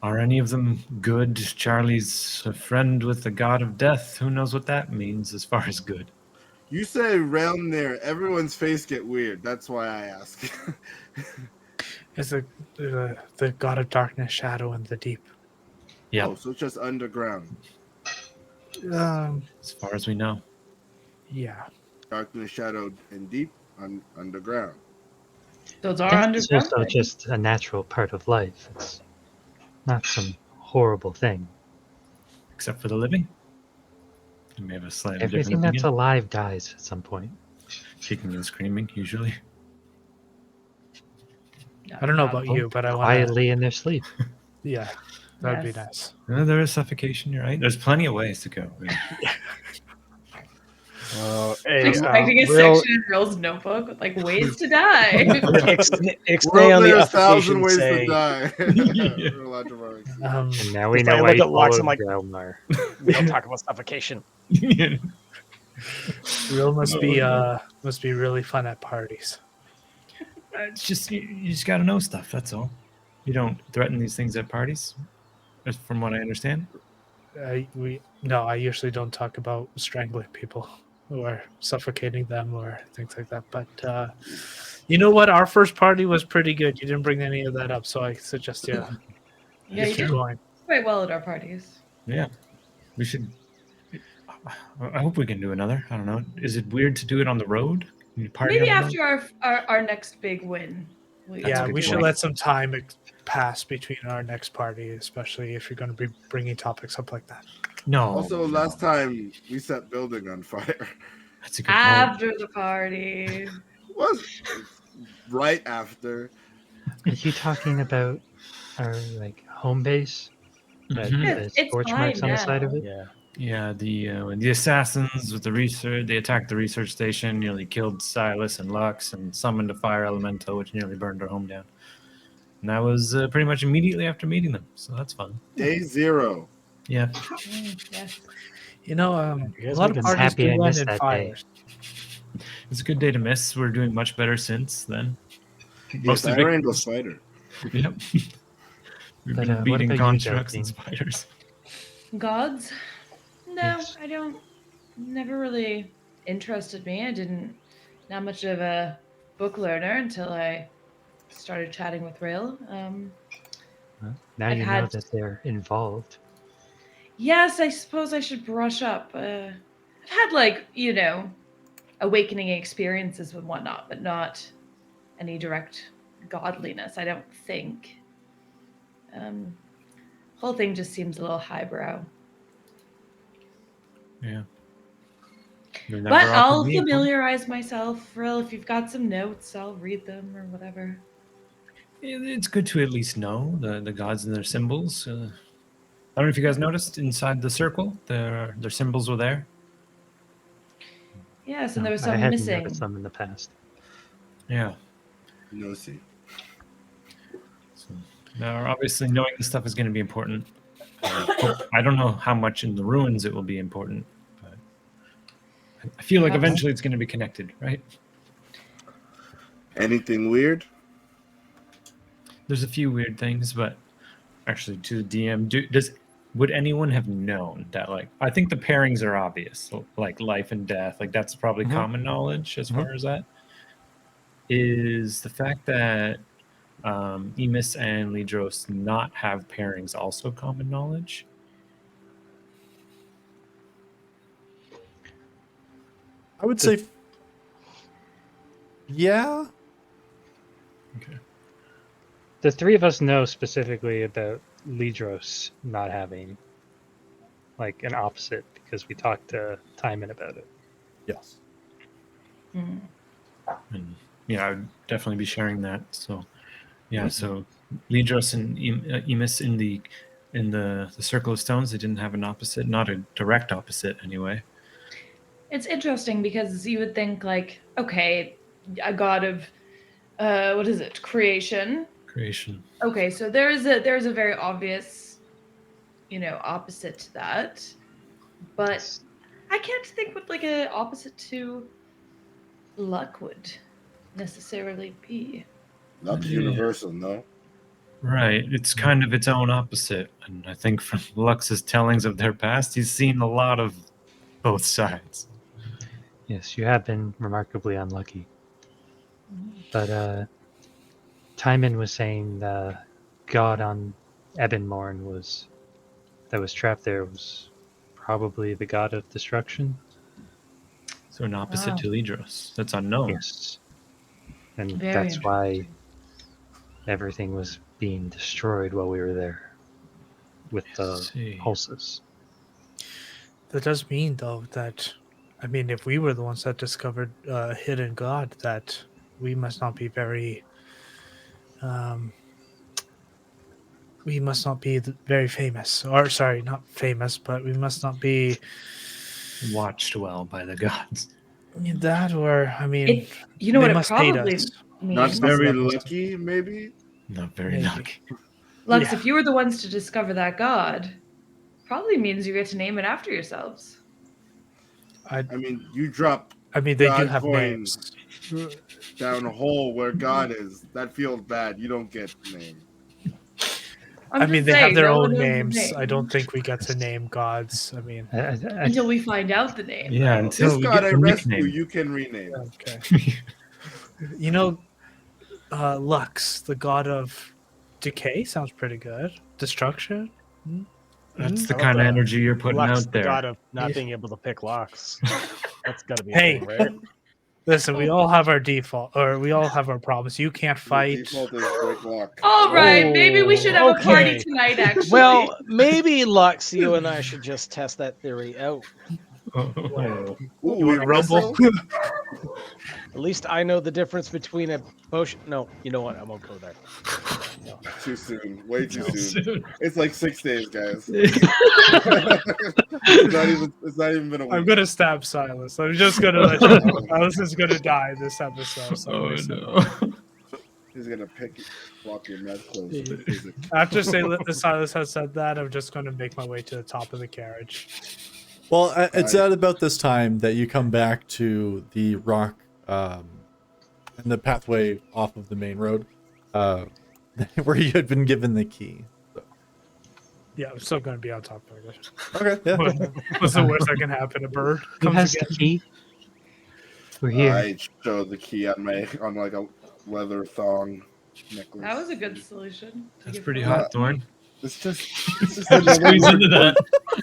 Are any of them good? Charlie's a friend with the god of death. Who knows what that means as far as good? You say realm there, everyone's face get weird. That's why I ask. Is the God of darkness, shadow, and the deep. Yeah, Oh, so it's just underground. as far as we know. Yeah. Darkness, shadow, and deep underground. Those are death is underground also things. just a natural part of life. It's not some horrible thing. Except for the living. You may have a slightly different Everything that's opinion. alive dies at some point. Kicking and screaming, usually. I don't know Not about all. you, but I want to. Quietly in their sleep. Yeah, that'd be Yes. nice. There is suffocation, you're right. There's plenty of ways to go. Hey, Expecting a Will, section in Rill's notebook with like ways to die. Ixnay on the there's 1,000 application ways say, to die. Yeah. And now we If I know why look you at Lux, followed I'm like- Realmar. we don't talk about suffocation. Real must be Oh, must be really fun at parties. It's just you just got to know stuff. That's all. You don't threaten these things at parties, from what I understand. I usually don't talk about strangling people or suffocating them or things like that. But you know what? Our first party was pretty good. You didn't bring any of that up, so I suggest Yeah, you keep did going. quite well at our parties. Yeah, we should. I hope we can do another. I don't know. Is it weird to do it on the road? Can you party Maybe on the road? after our next big win. That's a Yeah, good we should point. let some time pass between our next party, especially if you're going to be bringing topics up like that. No. Also, no. last time we set building on fire. That's a good point. After the party. Was right after. Are you talking about our home base? That Mhm. the It's scorch fine marks on the side of now. it? Yeah. Yeah, the assassins with the research, they attacked the research station, nearly killed Silas and Lux, and summoned a fire elemental, which nearly burned our home down. And that was pretty much immediately after meeting them, so that's fun. Day 0. Yeah, Yes. You know, You a guys lot of making parties happy do I end missed in that day. fires. it's a good day to miss. We're doing much better since then. Yes, I big- ran the spider. Yep. We've But, been what beating about you, constructs and Delphine? spiders. Gods? No, Yes. I don't. Never really interested me. I didn't. Not much of a book learner until I started chatting with Rail. Now I've you know had- that they're involved. Yes, I suppose I should brush up. I've had like, awakening experiences and whatnot, but not any direct godliness, I don't think. Whole thing just seems a little highbrow. Yeah. You're never But offered I'll me a point. familiarize myself, Frill. If you've got some notes, I'll read them or whatever. It's good to at least know the gods and their symbols. I don't know if you guys noticed inside the circle, their symbols were there. Yes, and No, there was I some hadn't missing. noticed them in the past. Yeah. No see. So now, obviously, knowing this stuff is going to be important. I don't know how much in the ruins it will be important, but I feel like Perhaps. eventually it's going to be connected, right? Anything weird? There's a few weird things, but actually, to the DM, would anyone have known that? Like, I think the pairings are obvious, like life and death. Like that's probably common knowledge as far as that. Is the fact that Emis and Lidros not have pairings also common knowledge? I would say, yeah. Okay. The three of us know specifically about Lidros not having like an opposite because we talked to Timon about it. Yes. Hmm. And yeah, I would definitely be sharing that. So yeah, so Lidros and Emis in the circle of stones, they didn't have an opposite, not a direct opposite anyway. It's interesting because you would think like, okay, a god of what is it? Creation. Okay, so there's a very obvious, opposite to that. But I can't think what like an opposite to luck would necessarily be. Luck's Yeah. universal, no? Right. It's kind of its own opposite. And I think from Lux's tellings of their past, he's seen a lot of both sides. Yes, you have been remarkably unlucky. But Timon was saying the god on Ebonmorn that was trapped there was probably the god of destruction. So an opposite Wow. to Lidros. That's unknown. Yes. And Very that's why everything was being destroyed while we were there with the see. pulses. That does mean, though, that, I mean, if we were the ones that discovered a hidden god, that we must not be very, we must not be very famous. Or, sorry, not famous, but we must not be Watched well by the gods. that, or, I mean, You know they what it must hate probably us. Not means? very Something like lucky, maybe? Not very Maybe. lucky. Lux, Yeah. if you were the ones to discover that god, probably means you get to name it after yourselves. I mean, you drop I mean, they do God have coins names. down a hole where God is. That feels bad. You don't get the name. I'm I mean, just they have saying, their no one own knows the names. name I don't think we get to name gods. I mean, until we find out the name. Yeah, though. until This we God get I the rescue, nickname. you can rename. okay. You know, Lux, the god of decay, sounds pretty good. Destruction. That's the How about kind of the energy you're putting Lux, out the there. god of not Yes. being able to pick locks. That's got to be Hey. a thing, right? Listen, we all have our default, or we all have our problems. You can't The fight. default is break lock. All right, maybe we should have a party Okay. tonight. Actually, Well, maybe Lux, you and I should just test that theory out. Oh. Ooh, You we want to rumble? wrestle? At least I know the difference between a potion. No, you know what? I won't go there. Too soon. Way too No. soon. It's like 6 days, guys. It's not even been a week. I'm gonna stab Silas. I'm just gonna let you know. Silas is gonna die this episode. So Oh listen. no. He's gonna block your mouth closed. Yeah. with physics. After Silas has said that, I'm just gonna make my way to the top of the carriage. Well, it's at about this time that you come back to the rock and the pathway off of the main road, where you had been given the key. Yeah, I'm still gonna be on top of it. Okay, yeah. What's the worst that can happen? A bird Who comes has again. the key? We're here. I showed the key on like a leather thong. necklace. That was a good solution. That's pretty hot, Thorn. It's just Just another squeeze word. into that.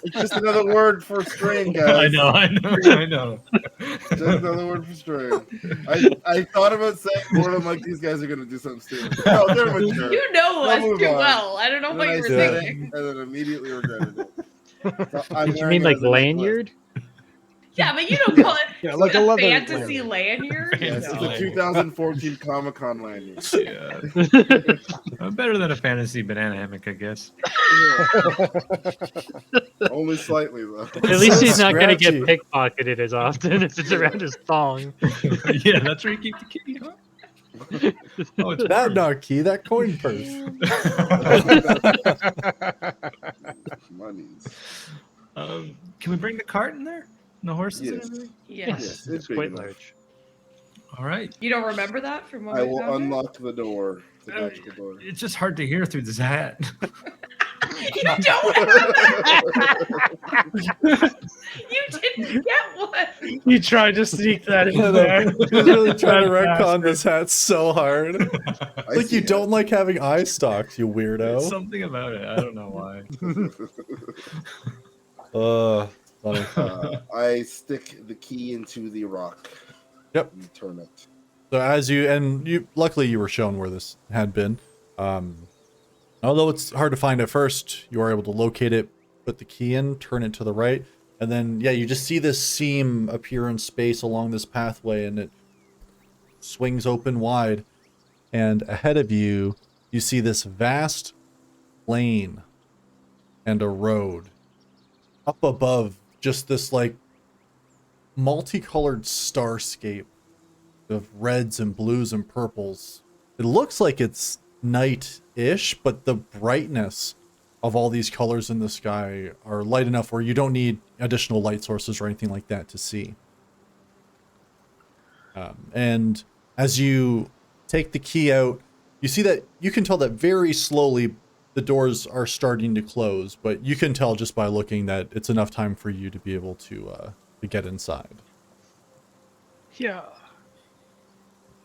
It's just another word for string, I guys. know. Just another word for string. I thought about saying more than like these guys are gonna do something stupid. No, they're mature. You know We'll us move too on. well. I don't know And what then you I were said it, thinking. and then immediately regretted it. So I'm Did you wearing mean it like as a necklace. lanyard? Yeah, but you don't call it Yeah, like a a leather fantasy lanyard. lanyard. Yes, it's No. a 2014 Comic-Con lanyard. Yeah. Better than a fantasy banana hammock, I guess. Only slightly though. At least so he's not going to get scratchy. pickpocketed as often if it's around his thong. Yeah, that's where you keep the key, huh? Oh, it's That warm. not key, that coin purse. Monies. Can we bring the cart in there? And the horses and Yes. everything? Yeah. Yes, it's big quite enough. large. All right. You don't remember that from when I we will found unlock the door, the magical door. It's just hard to hear through this hat. it? You don't. You didn't get one. You tried to sneak that in there. He's really trying to That retcon bastard. this hat so hard. I Like see you don't like having eye stalks, you There's weirdo. something about it. I don't know why. Funny. I stick the key into the rock. Yep. And turn it. So as you luckily you were shown where this had been. Although it's hard to find at first, you are able to locate it, put the key in, turn it to the right, and then yeah, you just see this seam appear in space along this pathway, and it swings open wide. And ahead of you, you see this vast plain and a road. Up above, just this like multicolored starscape of reds and blues and purples. It looks like it's night-ish, but the brightness of all these colors in the sky are light enough where you don't need additional light sources or anything like that to see. And as you take the key out, you see that you can tell that very slowly the doors are starting to close, but you can tell just by looking that it's enough time for you to be able to get inside. Yeah.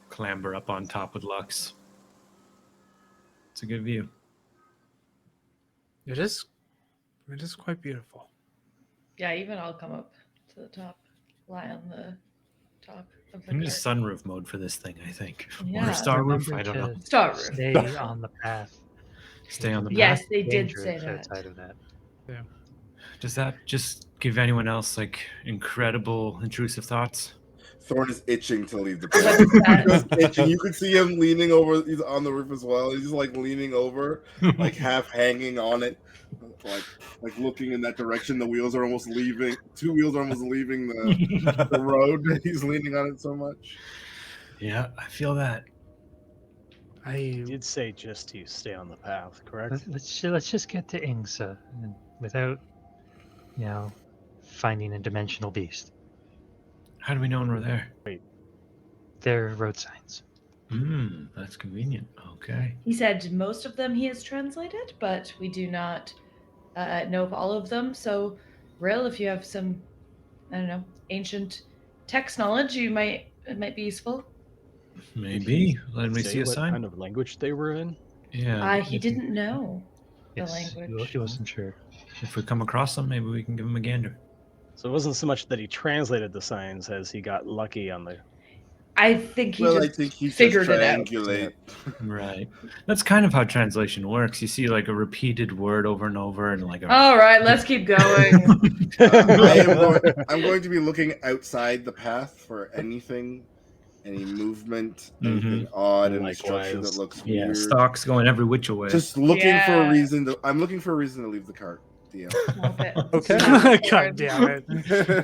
Clamber up on top with Lux. It's a good view. It is quite beautiful. Yeah, even I'll come up to the top, lie on the top of the I'm in cart. sunroof mode for this thing, I think. Yeah. Or star roof, Remember I don't to know. Star roof. Stay on the path. Stay on the Yes, path. they did Dangerous say that. outside of that. Does that just give anyone else like incredible intrusive thoughts? Thorn is itching to leave the What's place. that? Just itching. You could see him leaning over. He's on the roof as well. He's just like leaning over, like half hanging on it, like looking in that direction. The wheels are almost leaving. Two wheels are almost leaving the road. He's leaning on it so much. Yeah, I feel that. You did say just to stay on the path, correct? Let's just get to Ingsa and without, finding a dimensional beast. How do we know when we're there? They're road signs. That's convenient. Okay. He said most of them he has translated, but we do not know of all of them. So, Rill, if you have some, I don't know, ancient text knowledge, it might be useful. Maybe. Let me Say see a what sign. kind of language they were in? Yeah. He didn't know the Yes, language. he wasn't sure. If we come across them, maybe we can give them a gander. So it wasn't so much that he translated the signs as he got lucky on the. I think he I just think he figured it out. triangulate. Right. That's kind of how translation works. You see like a repeated word over and over and like a All right, let's keep going. I'm going to be looking outside the path for anything, any movement, anything odd, any structure that Likewise. looks yeah, weird. stalks going every which way. Just looking for a Yeah. reason to. I'm looking for a reason to leave the cart. DM. Okay. God damn it.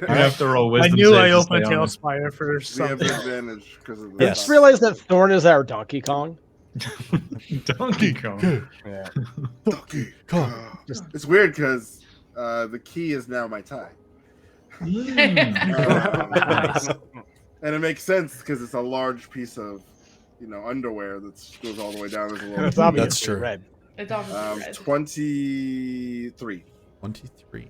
I have to roll I wisdom. knew save I to opened stay on Tailspire for We have something. the advantage because of the. Yes. Just realized that Thorn is our Donkey Kong. it. Donkey Kong. Yeah. Donkey Kong. It's weird because the key is now my tie. Nice. And it makes sense because it's a large piece of, underwear that goes all the way down. There's a little. It's obviously That's true. red. It's obviously red. 23. 23.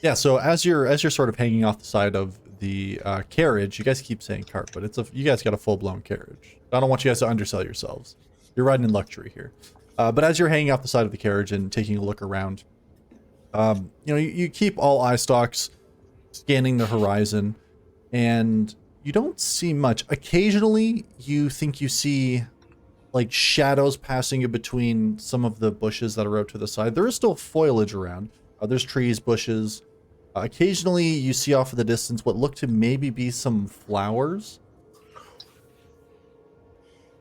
Yeah, so as you're sort of hanging off the side of the carriage. You guys keep saying cart, but you guys got a full-blown carriage. I don't want you guys to undersell yourselves. You're riding in luxury here. But as you're hanging off the side of the carriage and taking a look around, you keep all eye stalks scanning the horizon, and you don't see much. Occasionally, you think you see like shadows passing in between some of the bushes that are out to the side. There is still foliage around. There's trees, bushes. Occasionally, you see off in the distance what look to maybe be some flowers.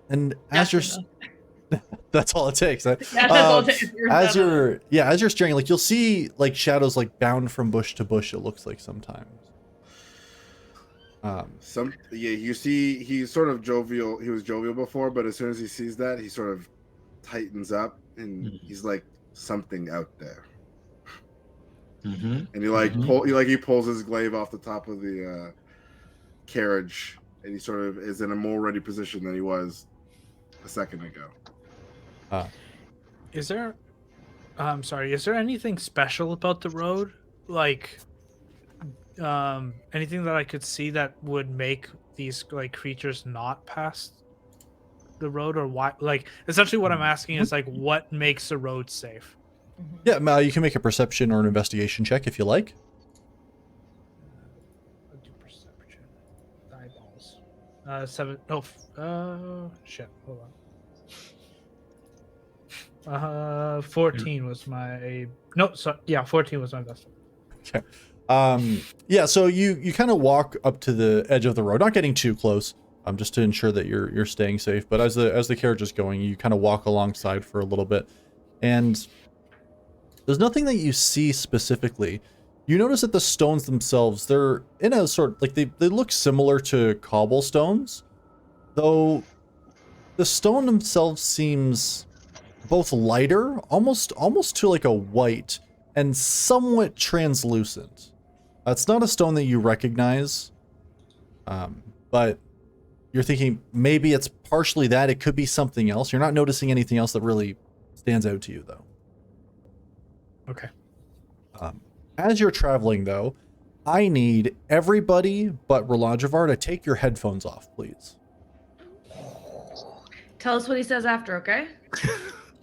And as you're, that's all it takes. That's all it takes. As you're staring, like you'll see like shadows like bound from bush to bush. It looks like sometimes. You see, he's sort of jovial. He was jovial before, but as soon as he sees that, he sort of tightens up, and he's like, something out there. And he pulls his glaive off the top of the carriage, and he sort of is in a more ready position than he was a second ago. Is there anything special about the road? Like anything that I could see that would make these like creatures not pass the road, or why? Like, essentially what I'm asking is like, what makes the road safe? Yeah, you can make a perception or an investigation check if you like. I'll do perception. Eyeballs. 7. Oh, shit. Hold on. 14 was my. No, so yeah, 14 was my best. Okay. So you kind of walk up to the edge of the road, not getting too close, just to ensure that you're staying safe. But as the carriage is going, you kind of walk alongside for a little bit, and there's nothing that you see specifically. You notice that the stones themselves, they're in a sort, like they look similar to cobblestones, though the stone themselves seems both lighter, almost to like a white, and somewhat translucent. It's not a stone that you recognize, but you're thinking maybe it's partially that. It could be something else. You're not noticing anything else that really stands out to you, though. Okay. As you're traveling, though, I need everybody but Rolajavar to take your headphones off, please. Tell us what he says after, okay?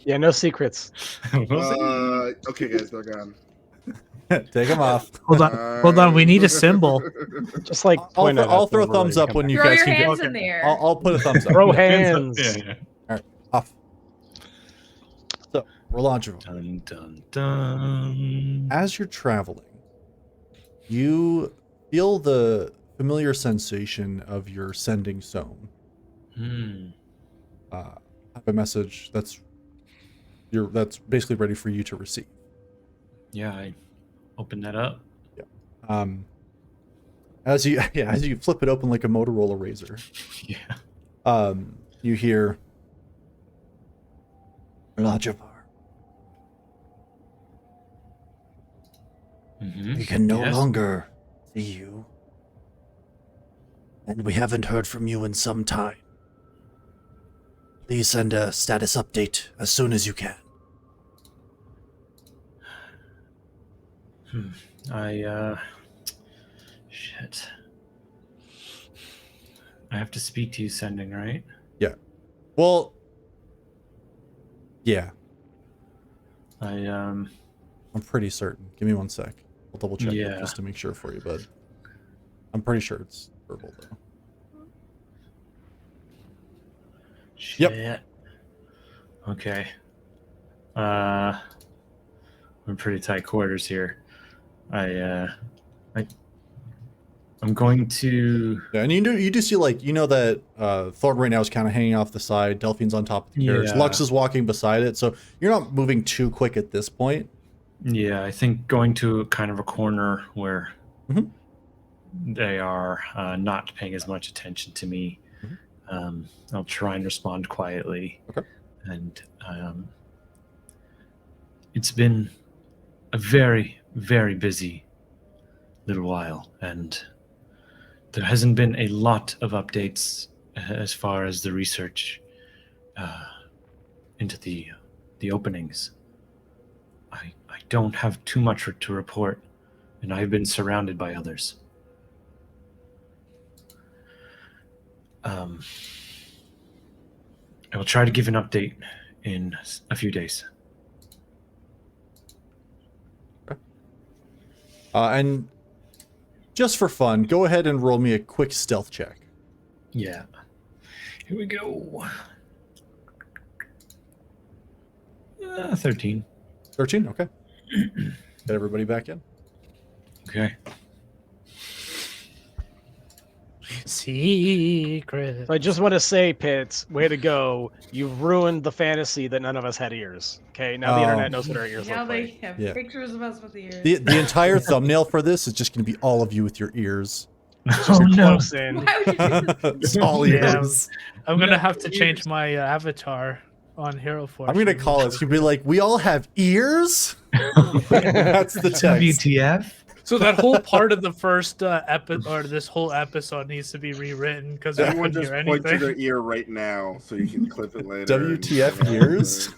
Yeah, no secrets. Okay, guys, they're gone. Take them off. Hold on. We need a symbol. Just like I'll throw thumbs up when you Throw guys your can hands get. in the air. I'll put a thumbs up. Throw hands. Yeah. All right, off. So, Rolajavar. Dun, dun, dun. As you're traveling, you feel the familiar sensation of your sending zone. Have a message that's basically ready for you to receive. Yeah, I open that up. Yeah. As you flip it open like a Motorola Razr, Yeah. you hear Rolajavar. We can no longer see you, and we haven't heard from you in some time. Please send a status update as soon as you can. Shit. I have to speak to you sending, right? Yeah. Well, yeah. I'm pretty certain. Give me one sec. I'll double check it Yeah. just to make sure for you, bud. I'm pretty sure it's verbal, though. Shit. Yep. Okay. We're in pretty tight quarters here. I'm going to. Yeah, and you do see, like, that Thorn right now is kind of hanging off the side. Delphine's on top of the carriage. Yeah. Lux is walking beside it, so you're not moving too quick at this point. Yeah, I think going to kind of a corner where they are not paying as much attention to me. I'll try and respond quietly. Okay. And it's been a very, very busy little while, and there hasn't been a lot of updates as far as the research into the openings. I don't have too much to report, and I've been surrounded by others. I will try to give an update in a few days. And just for fun, go ahead and roll me a quick stealth check. Yeah. Here we go. 13. 13? Okay. Get everybody back in. Okay. Secret. So I just want to say, Pitts, way to go. You've ruined the fantasy that none of us had ears. Okay, now the internet knows what our ears Now look they like. have Yeah. pictures of us with ears. The entire thumbnail for this is just going to be all of you with your ears. Oh no. Close in. Why would you do this? It's all Yeah. ears. I'm gonna No, have to change ears. my avatar on Hero Force. I'm going to call it. You'll be like, we all have ears? That's the text. WTF? So that whole part of the first episode, or this whole episode, needs to be rewritten because we Everyone couldn't just hear point to anything. their ear right now so you can clip it later. WTF ears?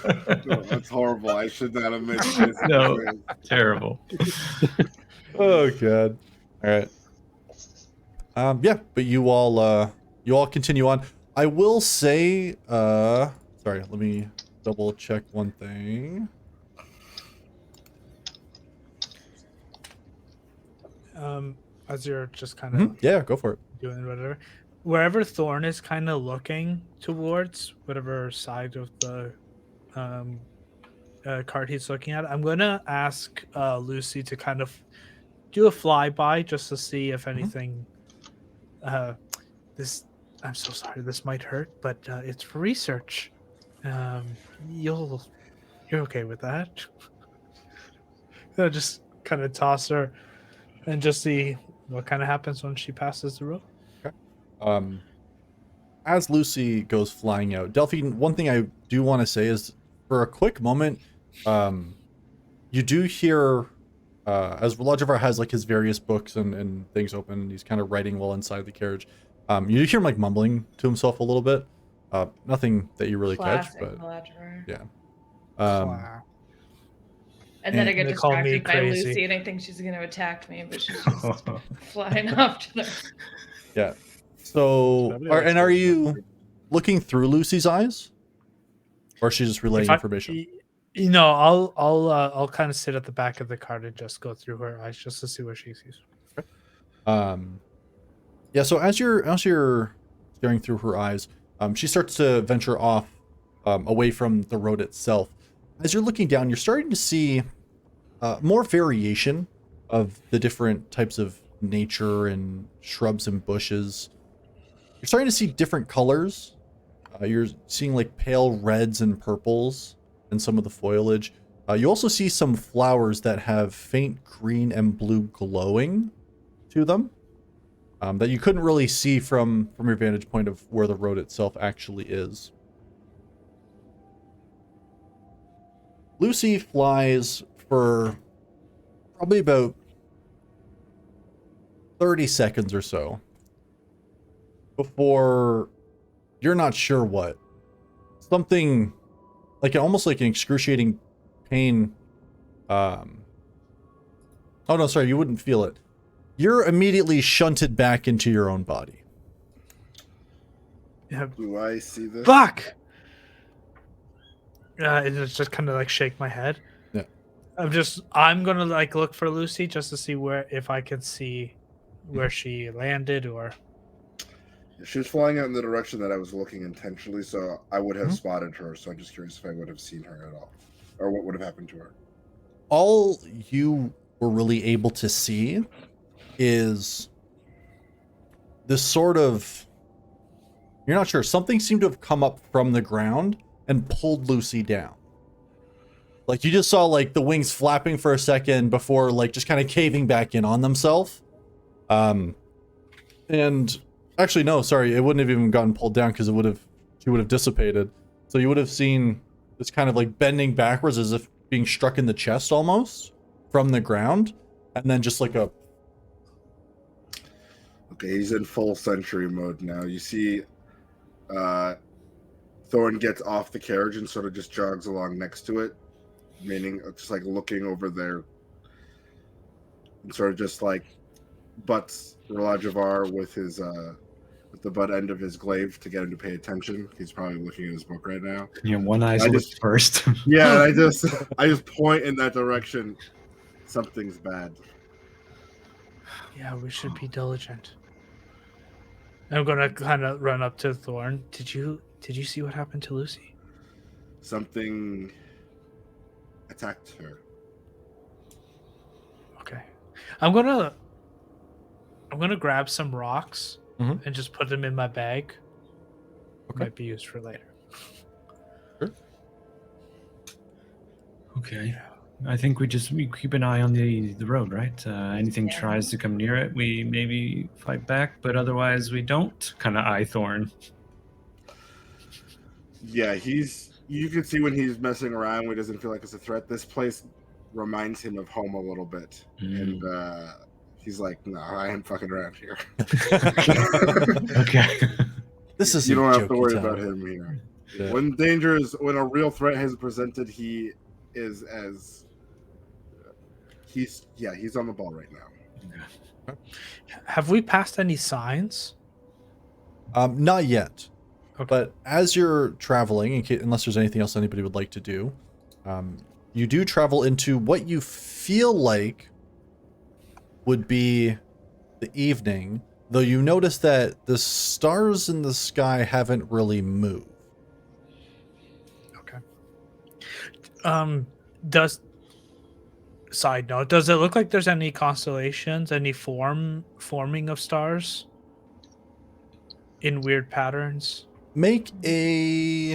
Oh, that's horrible. I should not have mentioned this. No. Terrible. Oh god. All right. Yeah, but you all continue on. I will say sorry, let me double check one thing. As you're just kind of Yeah, go for it. doing whatever, wherever Thorn is kind of looking towards, whatever side of the card he's looking at, I'm gonna ask Lucy to kind of do a flyby just to see if anything. This, I'm so sorry, this might hurt, but it's for research. You're okay with that? I'll just kind of toss her and just see what kind of happens when she passes the rope. As Lucy goes flying out, Delphine, one thing I do want to say is for a quick moment, you do hear, as Rolajivar has like his various books and things open, he's kind of writing while inside the carriage. You do hear him like mumbling to himself a little bit. Nothing that you really Classic catch, but Rolajivar. yeah. Wow. And then I get They call me distracted by crazy. Lucy, and I think she's going to attack me, but she's just flying off to the. Yeah. So, Nobody likes and are those you numbers. looking through Lucy's eyes, or is she just relaying If I- information? You know, I'll kind of sit at the back of the card and just go through her eyes just to see what she sees. Yeah. So as you're staring through her eyes, she starts to venture off, away from the road itself. As you're looking down, you're starting to see more variation of the different types of nature and shrubs and bushes. You're starting to see different colors. You're seeing like pale reds and purples in some of the foliage. You also see some flowers that have faint green and blue glowing to them, that you couldn't really see from your vantage point of where the road itself actually is. Lucy flies for probably about 30 seconds or so before you're not sure what. Something like almost like an excruciating pain. Oh no, sorry, you wouldn't feel it. You're immediately shunted back into your own body. Yeah, Do I see this? fuck. And it's just kind of like shake my head. Yeah. I'm gonna like look for Lucy just to see if I can see where she landed or. She was flying out in the direction that I was looking intentionally, so I would have Mhm. spotted her. So I'm just curious if I would have seen her at all, or what would have happened to her. All you were really able to see is this sort of, you're not sure, something seemed to have come up from the ground and pulled Lucy down. Like you just saw like the wings flapping for a second before like just kind of caving back in on themselves. And actually no, sorry, it wouldn't have even gotten pulled down because she would have dissipated. So you would have seen this kind of like bending backwards as if being struck in the chest almost from the ground, and then just like a. Okay, he's in full sentry mode now. You see, Thorn gets off the carriage and sort of just jogs along next to it, meaning just like looking over there, and sort of just like butts Rolajavar with his with the butt end of his glaive to get him to pay attention. He's probably looking at his book right now. Yeah, one eye's I looked just- first. Yeah, and I just point in that direction. Something's bad. Yeah, we should be diligent. I'm gonna kind of run up to Thorn. Did you see what happened to Lucy? Something attacked her. Okay, I'm gonna grab some rocks Mhm. and just put them in my bag. Okay. Might be used for later. Okay. I think we keep an eye on the road, right? Anything Yeah. tries to come near it, we maybe fight back, but otherwise we don't. Kind of eye Thorn. Yeah, you can see when he's messing around when he doesn't feel like it's a threat. This place reminds him of home a little bit. And he's like, no, I ain't fucking around here. Okay. This is You don't have to worry about him here. Yeah. When a real threat has presented, he is as he's on the ball right now. Have we passed any signs? Not yet. Okay. But as you're traveling, unless there's anything else anybody would like to do, you do travel into what you feel like would be the evening, though you notice that the stars in the sky haven't really moved. Okay. Side note, does it look like there's any constellations, any forming of stars in weird patterns? Make a...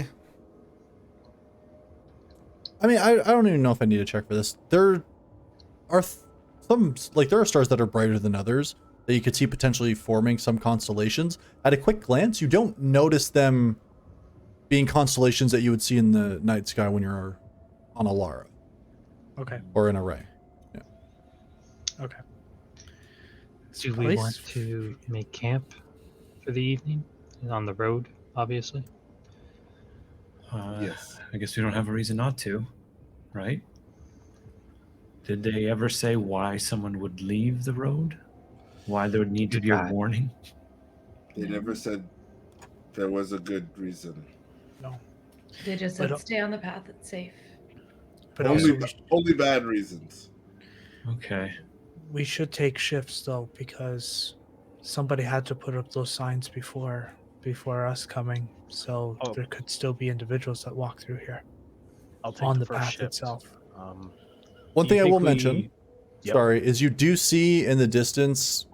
I mean, I don't even know if I need to check for this. There are there are stars that are brighter than others that you could see potentially forming some constellations. At a quick glance, you don't notice them being constellations that you would see in the night sky when you're on a Lara. Okay. Or an array. Yeah. Okay. Do we want to make camp for the evening on the road, obviously? Yes. I guess we don't have a reason not to, right? Did they ever say why someone would leave the road? Why there would need to be a warning? They never said there was a good reason. No. They just said stay on the path, it's safe. But Only bad reasons. Okay. we should take shifts though, because somebody had to put up those signs before us coming. So there could still be individuals that walk through here I'll take on the the first path shift. itself. One you thing I think will mention, Yep. sorry, is you do see in the distance,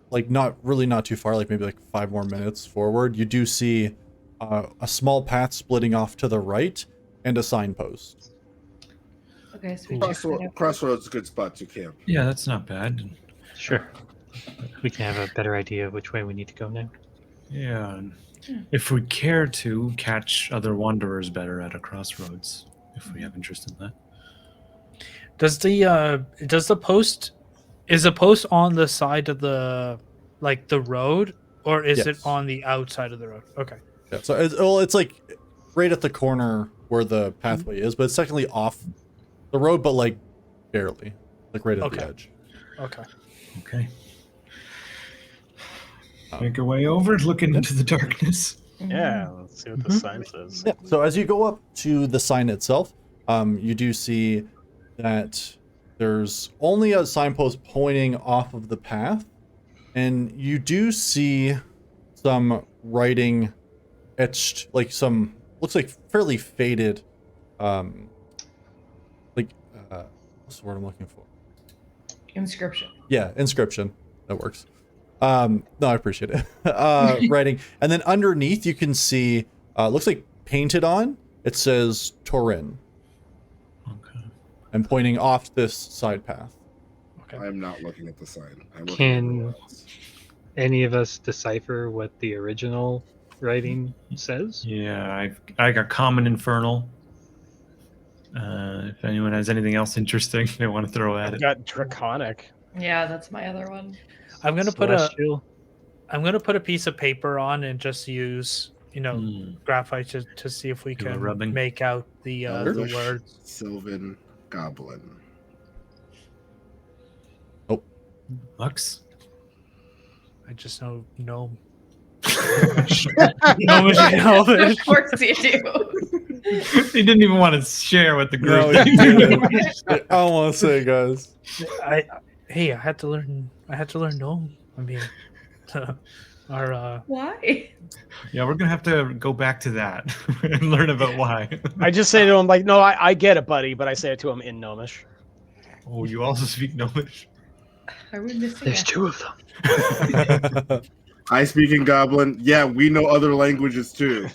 like not too far, like maybe like 5 more minutes forward, you do see a small path splitting off to the right and a signpost. Okay, so we check that out. Crossroads is a good spot to camp. Yeah, that's not bad. Sure. We can have a better idea of which way we need to go now. Yeah. And if we care to catch other wanderers better at a crossroads, if we have interest in that. Is the post on the side of the road, or is it Yes. on the outside of the road? Okay. Yeah, so it's like right at the corner where the pathway is, but it's technically off the road, but like barely, like right at the edge. Okay. Okay. Make our way over, looking into the darkness. Yeah, let's see what the sign says. Yeah. So as you go up to the sign itself, you do see that there's only a signpost pointing off of the path, and you do see some writing etched, like some looks like fairly faded, what's the word I'm looking for? Inscription. Yeah, inscription. That works. No, I appreciate it. Writing. And then underneath you can see, looks like painted on, it says Torin. Okay. And pointing off this side path. Okay. I'm not looking at the sign. I'm looking Can- at the else. Any of us decipher what the original writing says? Yeah, I got Common Infernal. If anyone has anything else interesting they want to throw at I've it. got Draconic. Yeah, that's my other one. I'm gonna Celestial? put a piece of paper on and just use graphite to see if we Do a can rubbing. make out the Elvish words. Sylvan Goblin. Lux? I just know gnome. Gnomish and Of elvish. course you do. He didn't even want to share with the group. No, he didn't. I don't want to say, guys. Hey, I had to learn gnome. I mean, our Why? Yeah, we're gonna have to go back to that and learn about why. I just say to him like, "No, I get it, buddy," but I say it to him in Gnomish. Oh, you also speak Gnomish? Are we missing There's it? 2 of them. I speak in Goblin. Yeah, we know other languages too.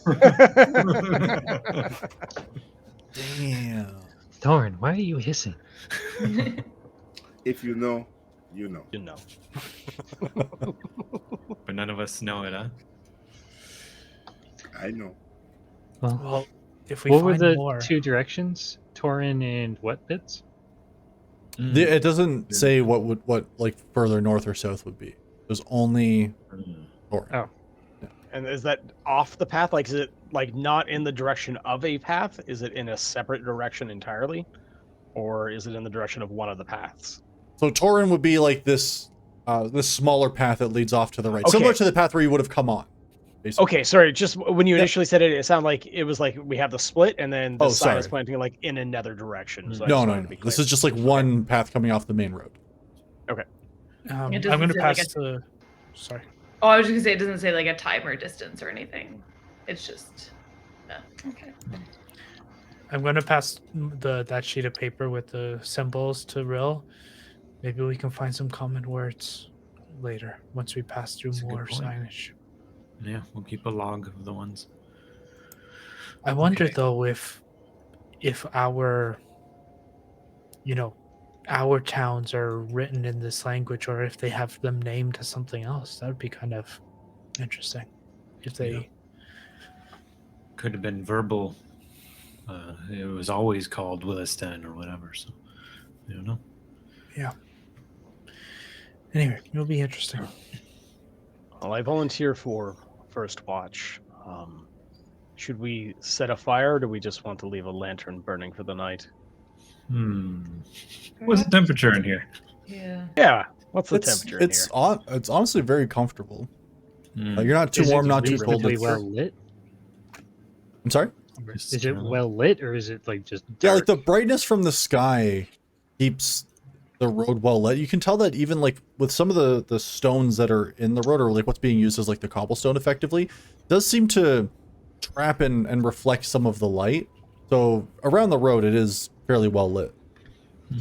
Damn. Thorin, why are you hissing? If you know, you know. You know. But none of us know it, huh? I know. well, if we What were find the more, 2 directions? Thorin and what bits? It doesn't say what like further north or south would be. There's only Thorin. Oh. And is that off the path? Like, is it like not in the direction of a path? Is it in a separate direction entirely, or is it in the direction of one of the paths? So Thorin would be like this smaller path that leads off to the right, Okay. similar to the path where you would have come on. Basically. Okay, sorry. Just when you Yeah. initially said it, it sounded like it was like we have the split, and then the Oh, sign is sorry. pointing like in another direction. So I No, just no, wanted no. to be This clear. is just like one path coming off the main road. It I'm doesn't going to say, like, pass the. Sorry. Oh, I was just gonna say it doesn't say like a timer distance or anything. It's just okay. I'm going to pass that sheet of paper with the symbols to Rill. Maybe we can find some common words later once we pass through That's a good more point. signage. Yeah, we'll keep a log of the ones. I wonder Okay. though if our our towns are written in this language or if they have them named as something else. That would be kind of interesting. If they Yeah. Could have been verbal. It was always called Williston or whatever. So I don't know. anyway, it'll be interesting. Well, I volunteer for first watch. Should we set a fire, or do we just want to leave a lantern burning for the night? What's the temperature in here? Yeah. Yeah. What's the It's temperature in it's here? it's honestly very comfortable. Hmm. Like, you're not too Is it warm, not too cold. reasonably It's, well lit? I'm sorry. Just Is it generally- well lit or is it like just Yeah, dark? like the brightness from the sky keeps the road well lit. You can tell that even like with some of the stones that are in the road, or like what's being used as like the cobblestone effectively, does seem to trap and reflect some of the light. So around the road it is fairly well lit. I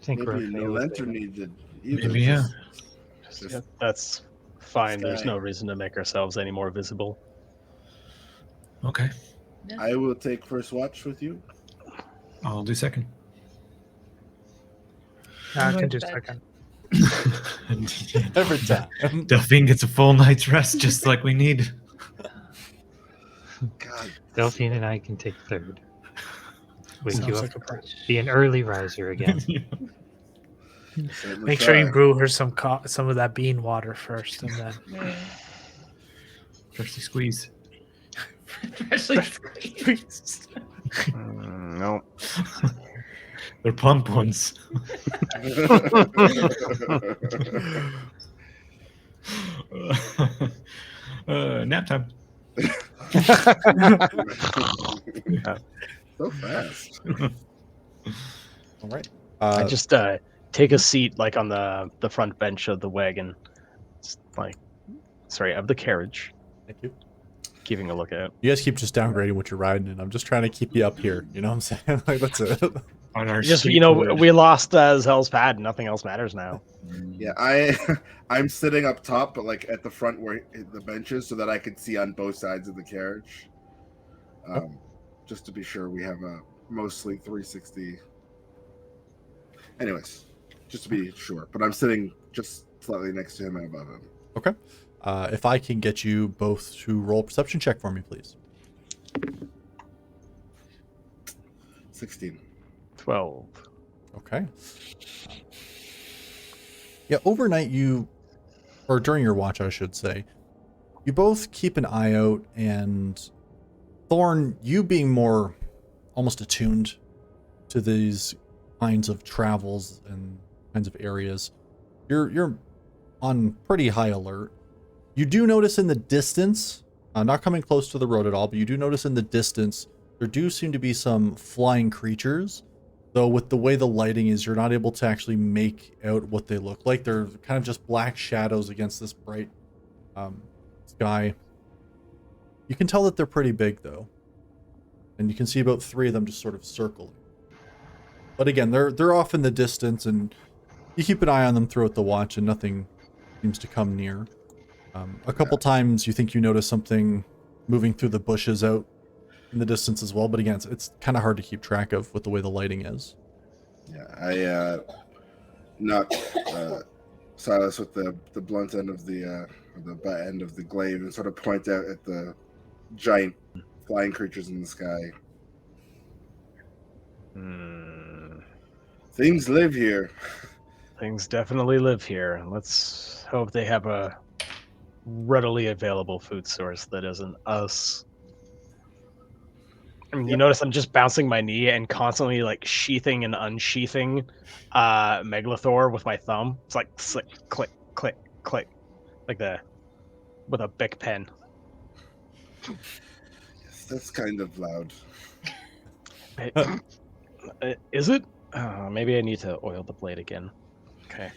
think we're Maybe okay no with lantern it. needed. Either. Maybe, yeah. Just Yeah, that's fine. There's Sky. no reason to make ourselves any more visible. Okay, I will take first watch with you. I'll do second. I I'm can going do to bed. second. Every time. Delphine gets a full night's rest, just like we need. God, Delphine and I can take third. Wake Sounds you up. like a plan. Be an early riser again. certainly Make sure you try. brew her some of that bean water first, and then Yeah. Freshly squeeze. Freshly squeezed. No. They're plump ones. Nap time. So fast. All right. I just take a seat like on the front bench of the wagon. It's like, sorry, of the carriage, Thank you. giving a look at it. You guys keep just downgrading what you're riding, and I'm just trying to keep you up here. You know what I'm saying? Like that's it. On our Just, sweet wood. we lost Zell's pad. Nothing else matters now. Yeah, I'm sitting up top, but like at the front where the benches, so that I could see on both sides of the carriage. Just to be sure, we have a mostly 360. Anyways, just to be sure, but I'm sitting just slightly next to him and above him. Okay. If I can get you both to roll a perception check for me, please. 16. 12. Okay. Yeah, overnight or during your watch, I should say, you both keep an eye out, and Thorn, you being more almost attuned to these kinds of travels and kinds of areas, you're on pretty high alert. You do notice in the distance, not coming close to the road at all, but you do notice in the distance, there do seem to be some flying creatures. Though with the way the lighting is, you're not able to actually make out what they look like. They're kind of just black shadows against this bright sky. You can tell that they're pretty big, though. And you can see about 3 of them just sort of circling. But again, they're off in the distance, and you keep an eye on them throughout the watch, and nothing seems to come near. A couple times you think you notice something moving through the bushes out in the distance as well, but again, it's kind of hard to keep track of with the way the lighting is. Yeah, I knock Silas with the blunt end of the butt end of the glaive and sort of point out at the giant flying creatures in the sky. Things live here. Things definitely live here. Let's hope they have a readily available food source that isn't us. I mean, you notice I'm just bouncing my knee and constantly like sheathing and unsheathing Megalothor with my thumb. It's like click, click, click, click, like with a Bic pen. Yes, that's kind of loud. Is it? Maybe I need to oil the blade again. Okay.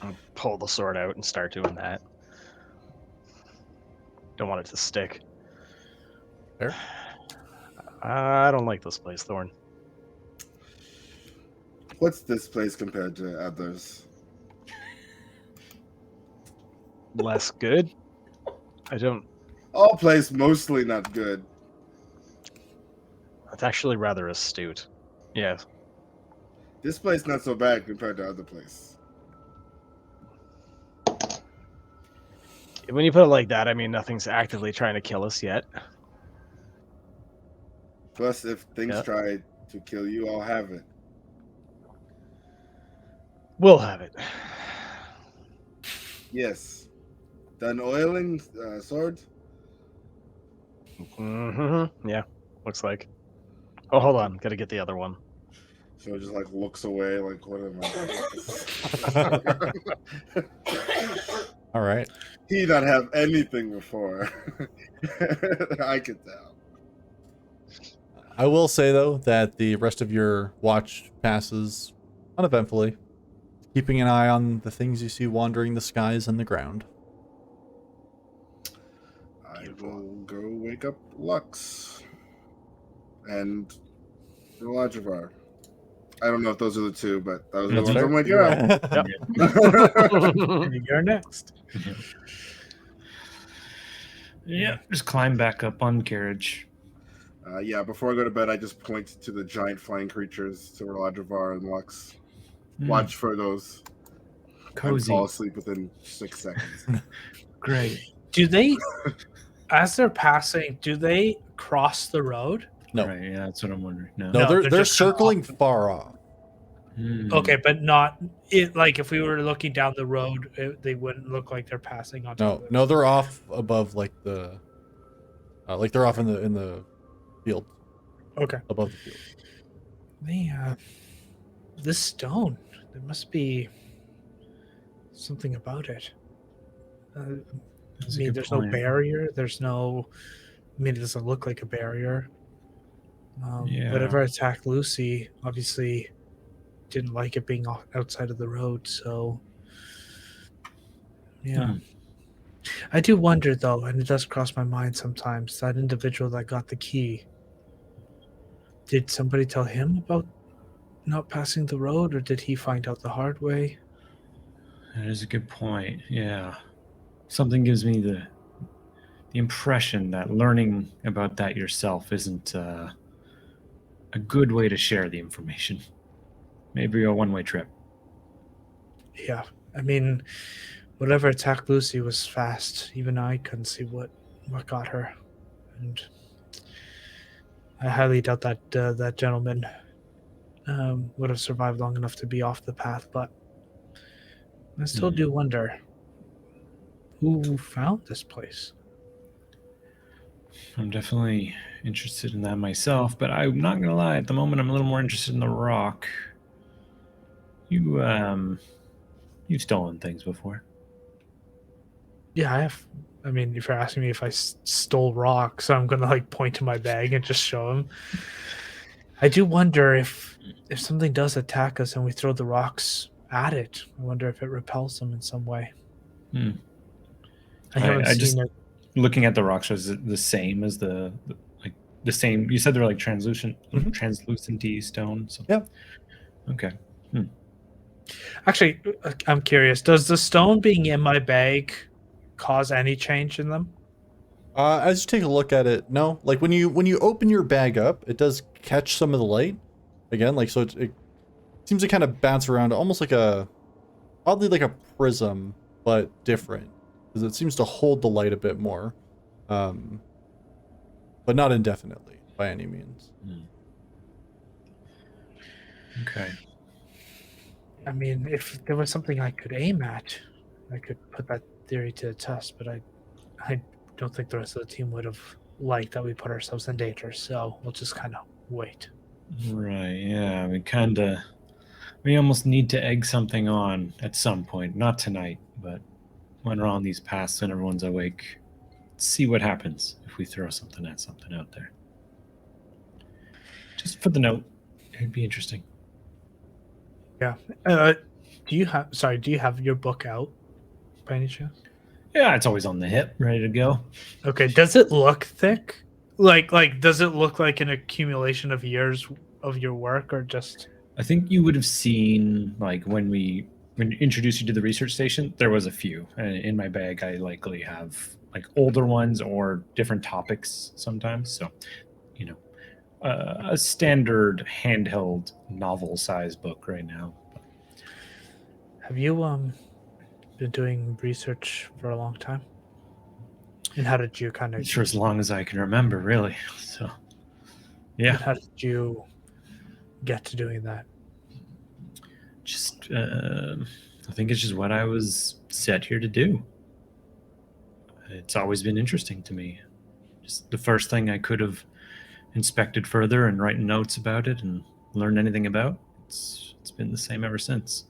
I'll pull the sword out and start doing that. Don't want it to stick. Fair. I don't like this place, Thorn. What's this place compared to others? Less good? I don't... All place mostly not good. It's actually rather astute. Yeah. This place not so bad compared to other place. When you put it like that, I mean nothing's actively trying to kill us yet. Plus, if things try to kill you, I'll have it. We'll have it. Yes. Done oiling sword? Mm-hmm. Yeah, looks like. Oh, hold on. Gotta get the other one. So it just like looks away like, what am I? All right. He not have anything before. I could tell. I will say, though, that the rest of your watch passes uneventfully, keeping an eye on the things you see wandering the skies and the ground. I will go wake up Lux and Elajivar. I don't know if those are the two, but those are the ones I'm waking up. You're next. Yeah, just climb back up on carriage. Yeah, before I go to bed, I just point to the giant flying creatures, to Elajivar and Lux. Watch for those. Cozy. And fall asleep within 6 seconds. Great. Do they, as they're passing, do they cross the road? No. Right, yeah, that's what I'm wondering. No. No, they're just circling off. far off. Okay, but not it. Like if we were looking down the road, they wouldn't look like they're passing on. No, they're off above like the, like they're off in the field. Okay. Above the field. This stone. There must be something about it. I mean, there's no barrier. There's no. I mean, it doesn't look like a barrier. Whatever attacked Lucy, obviously, didn't like it being outside of the road. So, yeah. I do wonder, though, and it does cross my mind sometimes, that individual that got the key, did somebody tell him about not passing the road, or did he find out the hard way? That is a good point. Yeah. Something gives me the impression that learning about that yourself isn't a good way to share the information. Maybe a one-way trip. Yeah. I mean, whatever attacked Lucy was fast. Even I couldn't see what got her. And I highly doubt that that gentleman would have survived long enough to be off the path, but I still do wonder who found this place. I'm definitely interested in that myself, but I'm not gonna lie, at the moment I'm a little more interested in the rock. You You've stolen things before. Yeah, I have. I mean, if you're asking me if I stole rocks, I'm gonna like point to my bag and just show him. I do wonder if something does attack us and we throw the rocks at it. I wonder if it repels them in some way. Hmm. I haven't I just seen it. looking at the rocks. Is it the same as like the same? You said they're like translucent, Mhm. translucent-y stone. So. Yep. Okay. Actually, I'm curious. Does the stone being in my bag cause any change in them? As you take a look at it, no. Like when you open your bag up, it does catch some of the light. Again, like so it seems to kind of bounce around almost like oddly like a prism, but different. Because it seems to hold the light a bit more. But not indefinitely by any means. Okay. I mean, if there was something I could aim at, I could put that theory to the test, but I don't think the rest of the team would have liked that we put ourselves in danger, so we'll just kind of wait. Right. Yeah. We almost need to egg something on at some point. Not tonight, but when we're on these paths and everyone's awake, see what happens if we throw something at something out there. Just for the note, it'd be interesting. Yeah. Do you have your book out by any chance? Yeah, it's always on the hip, ready to go. Okay. Does it look thick? Like does it look like an accumulation of years of your work, or just? I think you would have seen, like, when we introduced you to the research station, there was a few. In my bag, I likely have like older ones or different topics sometimes. So, you know, a standard handheld novel size book right now. Have you been doing research for a long time? And how did you kind of? For as long as I can remember, really. So, yeah. How did you get to doing that? Just, I think it's just what I was set here to do. It's always been interesting to me. Just the first thing I could have inspected further and written notes about it and learned anything about. It's been the same ever since.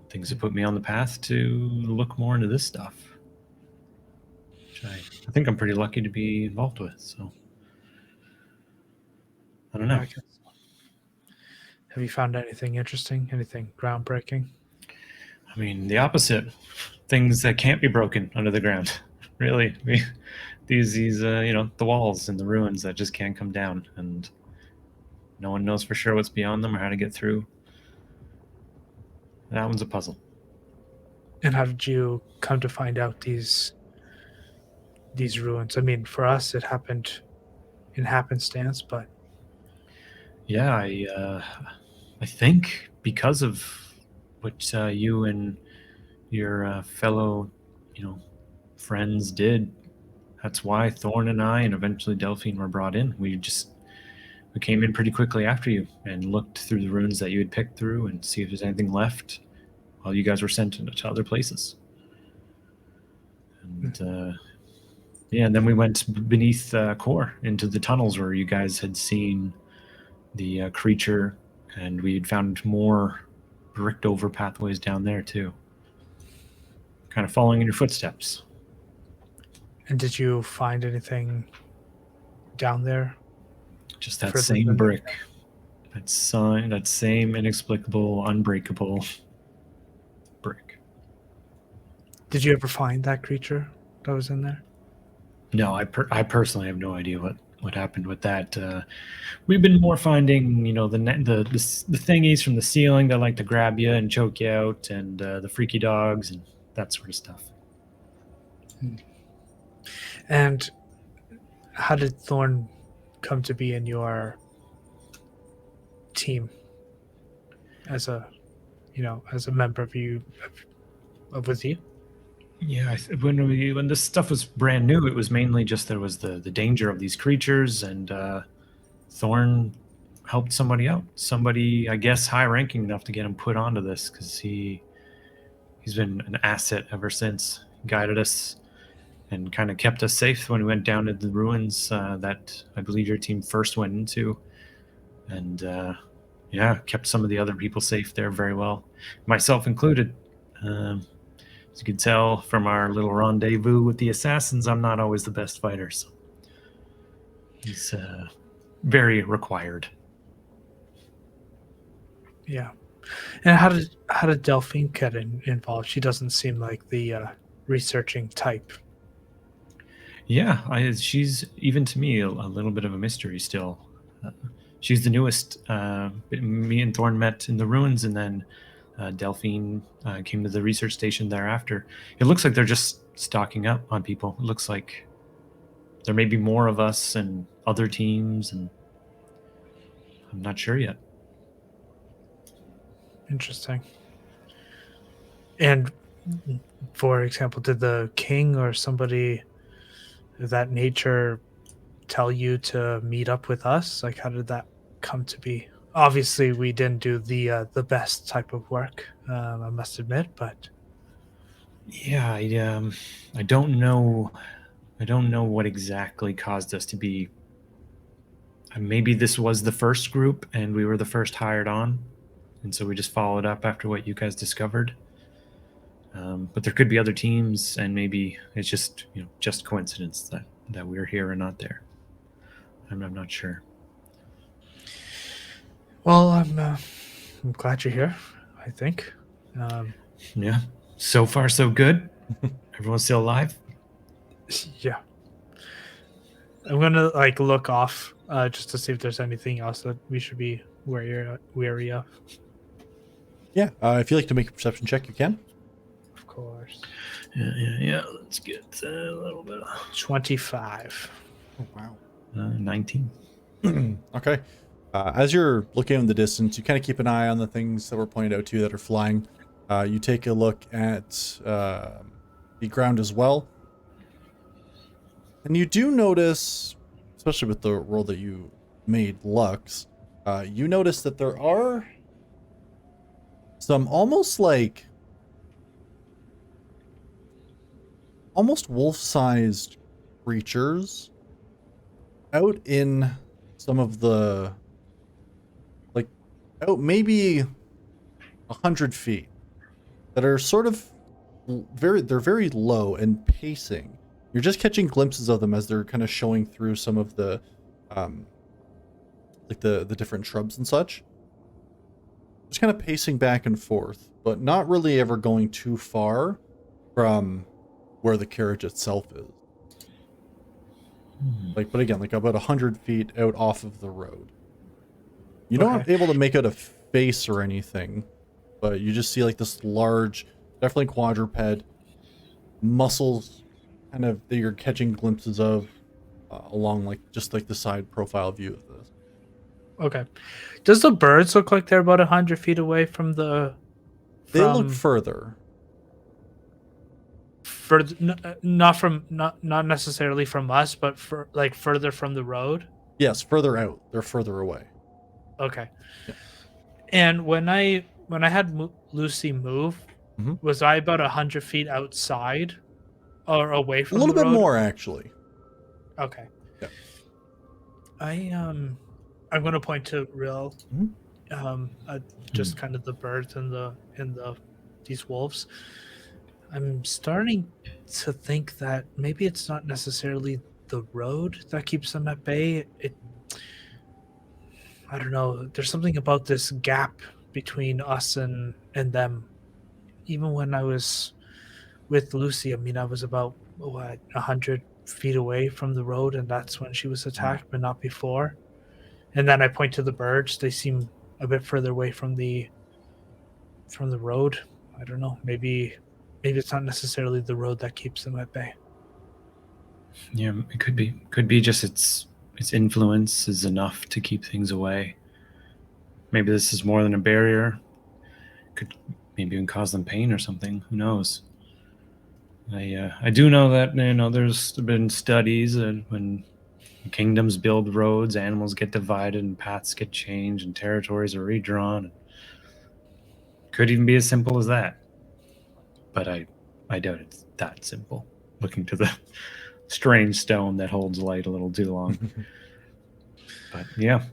Things have put me on the path to look more into this stuff, which I think I'm pretty lucky to be involved with. So I don't know. I guess. Have you found anything interesting? Anything groundbreaking? I mean, the opposite. Things that can't be broken under the ground. Really, these the walls and the ruins that just can't come down, and no one knows for sure what's beyond them or how to get through. That one's a puzzle. And how did you come to find out these ruins? I mean, for us, it happened in happenstance, but Yeah, I think because of what you and your fellow, friends did. That's why Thorn and I, and eventually Delphine, were brought in. We came in pretty quickly after you and looked through the ruins that you had picked through and see if there's anything left while you guys were sent to other places. And and then we went beneath Core into the tunnels where you guys had seen the creature, and we had found more bricked over pathways down there too. Kind of following in your footsteps. And did you find anything down there? Just that Further same than- brick. That same inexplicable, unbreakable brick. Did you ever find that creature that was in there? No, I personally have no idea what happened with that. We've been more finding, the thingies from the ceiling that like to grab you and choke you out, and the freaky dogs and that sort of stuff. And how did Thorn come to be in your team as a member of you with you? Yeah, when this stuff was brand new, it was mainly just there was the danger of these creatures, and Thorn helped somebody out. Somebody, I guess, high-ranking enough to get him put onto this, because he's been an asset ever since. Guided us and kind of kept us safe when we went down to the ruins that I believe your team first went into. And yeah, kept some of the other people safe there very well, myself included. As you can tell from our little rendezvous with the assassins, I'm not always the best fighter, so he's very required. Yeah. And how did Delphine get involved? She doesn't seem like the researching type. Yeah, she's even to me a little bit of a mystery still. She's the newest. Me and Thorn met in the ruins, and then Delphine came to the research station thereafter. It looks like they're just stocking up on people. It looks like there may be more of us and other teams, and I'm not sure yet. Interesting. And for example, did the king or somebody of that nature tell you to meet up with us? Like, how did that come to be? Obviously, we didn't do the best type of work, I must admit, but Yeah, I don't know. I don't know what exactly caused us to be. Maybe this was the first group, and we were the first hired on, and so we just followed up after what you guys discovered. But there could be other teams, and maybe it's just just coincidence that we're here and not there. I'm not sure. well, I'm glad you're here. I think. Yeah, so far so good. Everyone's still alive. Yeah. I'm gonna look off just to see if there's anything else that we should be wary of. Yeah. If you'd like to make a perception check, you can. Of course. Yeah. Let's get a little bit. 25. Oh, wow. 19. Okay. As you're looking in the distance, you kind of keep an eye on the things that were pointed out to you that are flying. You take a look at the ground as well. And you do notice, especially with the roll that you made, Lux, you notice that there are some almost wolf-sized creatures out in some of the, out maybe 100 feet, that are sort of they're very low and pacing. You're just catching glimpses of them as they're kind of showing through some of the the different shrubs and such. Just kind of pacing back and forth, but not really ever going too far from where the carriage itself is. But again, about 100 feet out off of the road. You're not able to make out a face or anything, but you just see this large, definitely quadruped, muscles kind of that you're catching glimpses of along just the side profile view of this. Okay. Does the birds look like they're about 100 feet away from the... They look further. Not necessarily from us, but further from the road? Yes, further out. They're further away. Okay. Yeah. And when I had Lucy move, was I about 100 feet outside or away from the road? A little bit more, actually. Okay. Yeah. I'm going to point to Rill. Just kind of the birds and these wolves. I'm starting to think that maybe it's not necessarily the road that keeps them at bay. I don't know. There's something about this gap between us and them. Even when I was with Lucy, I was about 100 feet away from the road, and that's when she was attacked, but not before. And then I point to the birds. They seem a bit further away from the road. I don't know. Maybe it's not necessarily the road that keeps them at bay. Yeah, it could be. Could be just its influence is enough to keep things away. Maybe this is more than a barrier. Could maybe even cause them pain or something. Who knows? I do know that there's been studies that when kingdoms build roads, animals get divided and paths get changed and territories are redrawn. Could even be as simple as that. But I doubt it's that simple. Looking to the strange stone that holds light a little too long. But yeah.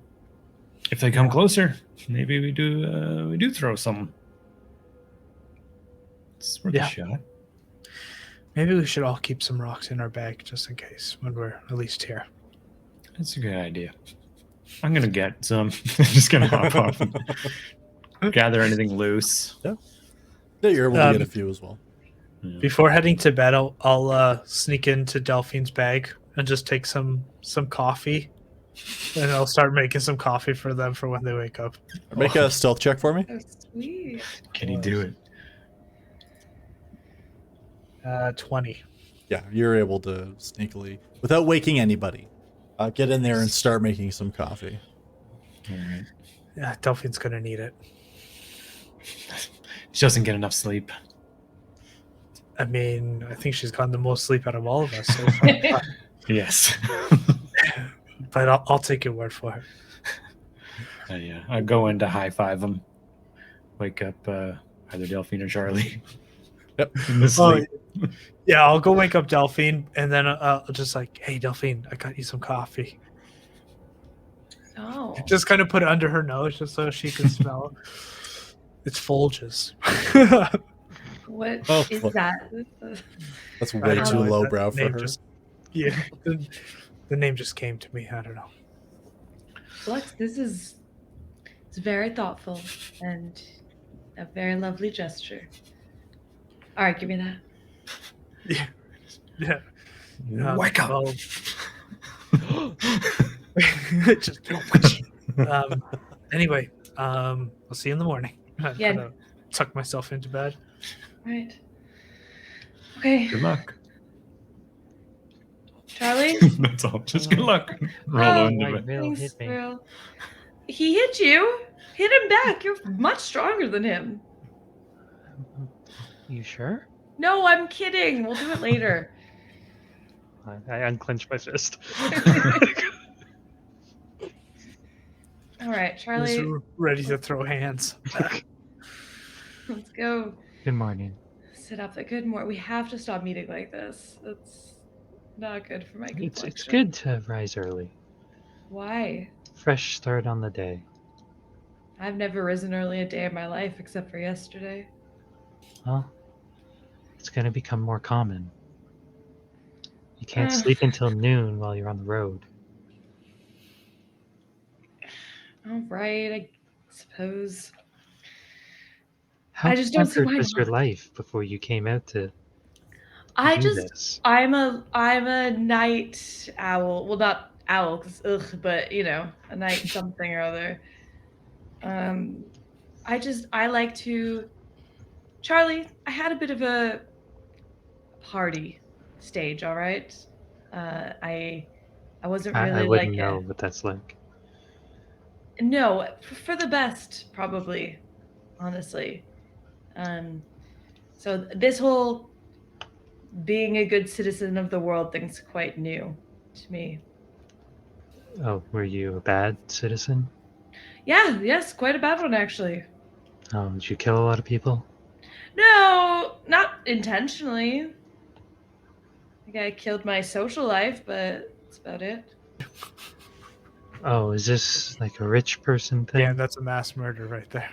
If they come closer, maybe we do throw some. It's worth a shot. Maybe we should all keep some rocks in our bag just in case when we're at least here. That's a good idea. I'm gonna get some. I'm just gonna hop off and gather anything loose. Yeah, you're able to get a few as well. Yeah. Before heading to bed, I'll sneak into Delphine's bag and just take some coffee, and I'll start making some coffee for them for when they wake up. Make a stealth check for me. Oh, sweet. Can he do it? 20. Yeah, you're able to sneakily, without waking anybody, get in there and start making some coffee. All right. Yeah, Delphine's gonna need it. She doesn't get enough sleep. I mean, I think she's gotten the most sleep out of all of us so far. Yes. But I'll take your word for it. Yeah, I go in to high five them. Wake up either Delphine or Charlie. Yep. In the sleep. Yeah, I'll go wake up Delphine, and then I'll just like, hey, Delphine, I got you some coffee. Oh. Just kind of put it under her nose just so she can smell. It's Folges. What Oh, is fuck. that? That's I way don't too know, that lowbrow for name her. Yeah, the name just came to me. I don't know. Lux, it's very thoughtful and a very lovely gesture. All right, give me that. Yeah. Wake up. Well, just anyway, I'll see you in the morning. I Yeah. kind of tuck myself into bed. Right. Okay, Good luck. Charlie. That's all. Just good luck. Roll Oh, into my it. Will Thanks, hit me. Will. He hit you. Hit him back. You're much stronger than him. You sure? No, I'm kidding. We'll do it later. I unclench my fist. All right, He's Charlie. ready to throw hands. Let's go. Good morning. Sit up. Good morning. We have to stop meeting like this. That's not good for my complexion. It's good to rise early. Why? Fresh start on the day. I've never risen early a day in my life except for yesterday. Well, it's going to become more common. You can't Ugh. sleep until noon while you're on the road. All right, I suppose. How I just don't see pampered why was your not. life before you came out to I do just this? I'm a night owl. Well, not owl, 'cause ugh, but you know, a night something or other. I like to. Charlie, I had a bit of a party stage. All right. I wasn't I really wouldn't like know what that's like. No, for the best, probably. Honestly. So this whole being a good citizen of the world thing's quite new to me. Oh, were you a bad citizen? Yeah, yes, quite a bad one actually. Oh, did you kill a lot of people? No, not intentionally. I think I killed my social life, but that's about it. Oh, is this like a rich person thing? Yeah, that's a mass murder right there.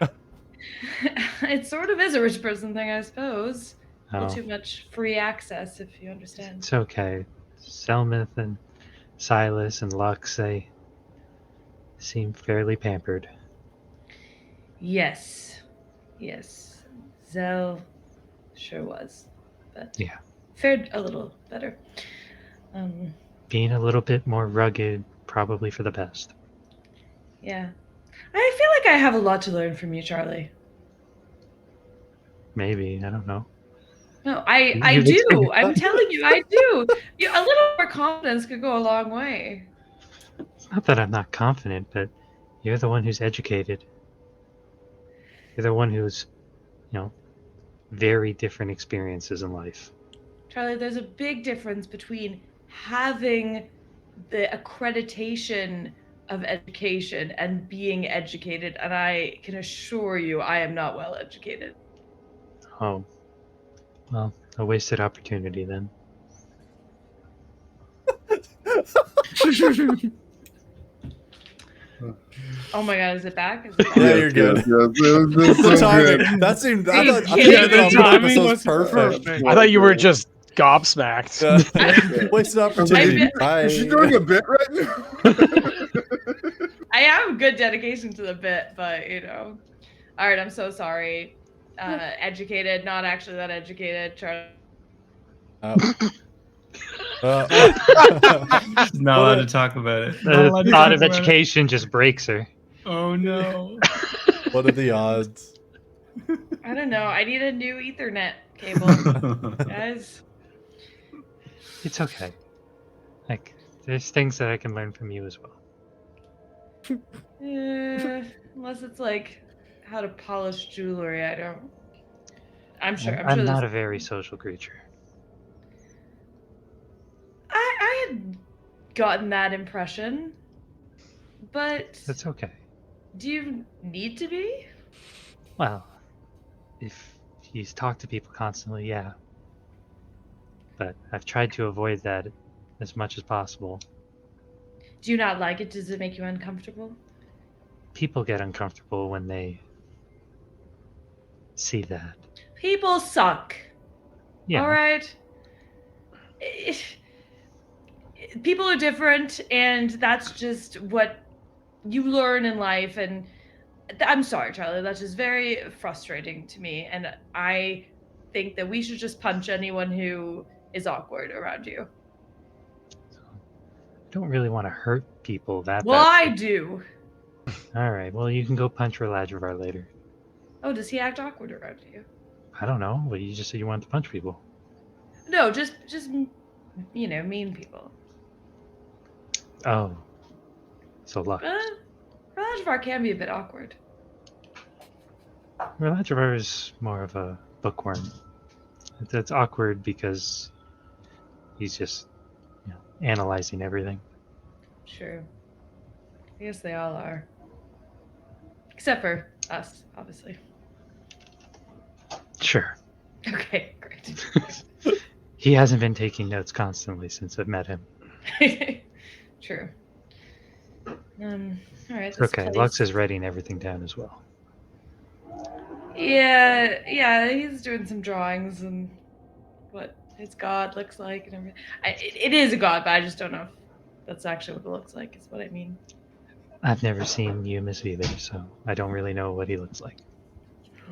It sort of is a rich person thing, I suppose. A Oh, little too much free access, if you understand. it's okay. Selmith and Silas and Lux, they seem fairly pampered. Yes. Yes. Zell sure was. But Yeah. fared a little better. Being a little bit more rugged, probably for the best. Yeah. I feel like I have a lot to learn from you, Charlie. Maybe, I don't know. No, I You've do. experienced I'm that. telling you, I do. A little more confidence could go a long way. It's not that I'm not confident, but you're the one who's educated. You're the one who's, very different experiences in life. Charlie, there's a big difference between having the accreditation of education and being educated, and I can assure you I am not well educated. Oh. Well, a wasted opportunity then. Oh my god, is it back? Is it back? Yeah, you're good. Yes, it was The so good. timing. That seemed. I You thought kidding you did it me? on The purpose. timing That was was perfect. I thought you were just gobsmacked. Yeah. Wasted opportunity. Bye. Is she doing a bit right now? I have good dedication to the bit, but you know. All right, I'm so sorry. Educated, not actually that educated. Charlie. She's not allowed to talk about it. Not The allowed to thought talk of about it. education just breaks her. Oh no. What are the odds? I don't know. I need a new Ethernet cable, guys. It's okay. Like, there's things that I can learn from you as well. Unless it's like how to polish jewelry, I don't. I'm sure. I'm I'm sure. not there's- a very social creature. I had gotten that impression, but That's okay. do you need to be? Well, if you talk to people constantly, yeah. But I've tried to avoid that as much as possible. Do you not like it? Does it make you uncomfortable? People get uncomfortable when they see that. People suck. Yeah. All right. People are different, and that's just what you learn in life. And I'm sorry, Charlie. That's just very frustrating to me. And I think that we should just punch anyone who is awkward around you. I don't really want to hurt people that Well, I badly. do. All right. Well, you can go punch Roladrivar later. Oh, does he act awkward around you? I don't know. But you just said you wanted to punch people. No, just you know, mean people. Oh. So luck. Rajvar can be a bit awkward. Roladrivar is more of a bookworm. That's awkward because he's just, you know, analyzing everything. True. I guess they all are. Except for us, obviously. Sure. Okay, great. He hasn't been taking notes constantly since I've met him. True. All right. This Okay, place- Lux is writing everything down as well. Yeah, he's doing some drawings and what his god looks like and everything. It is a god, but I just don't know if that's actually what it looks like, is what I mean. I've never seen Yumis either, so I don't really know what he looks like.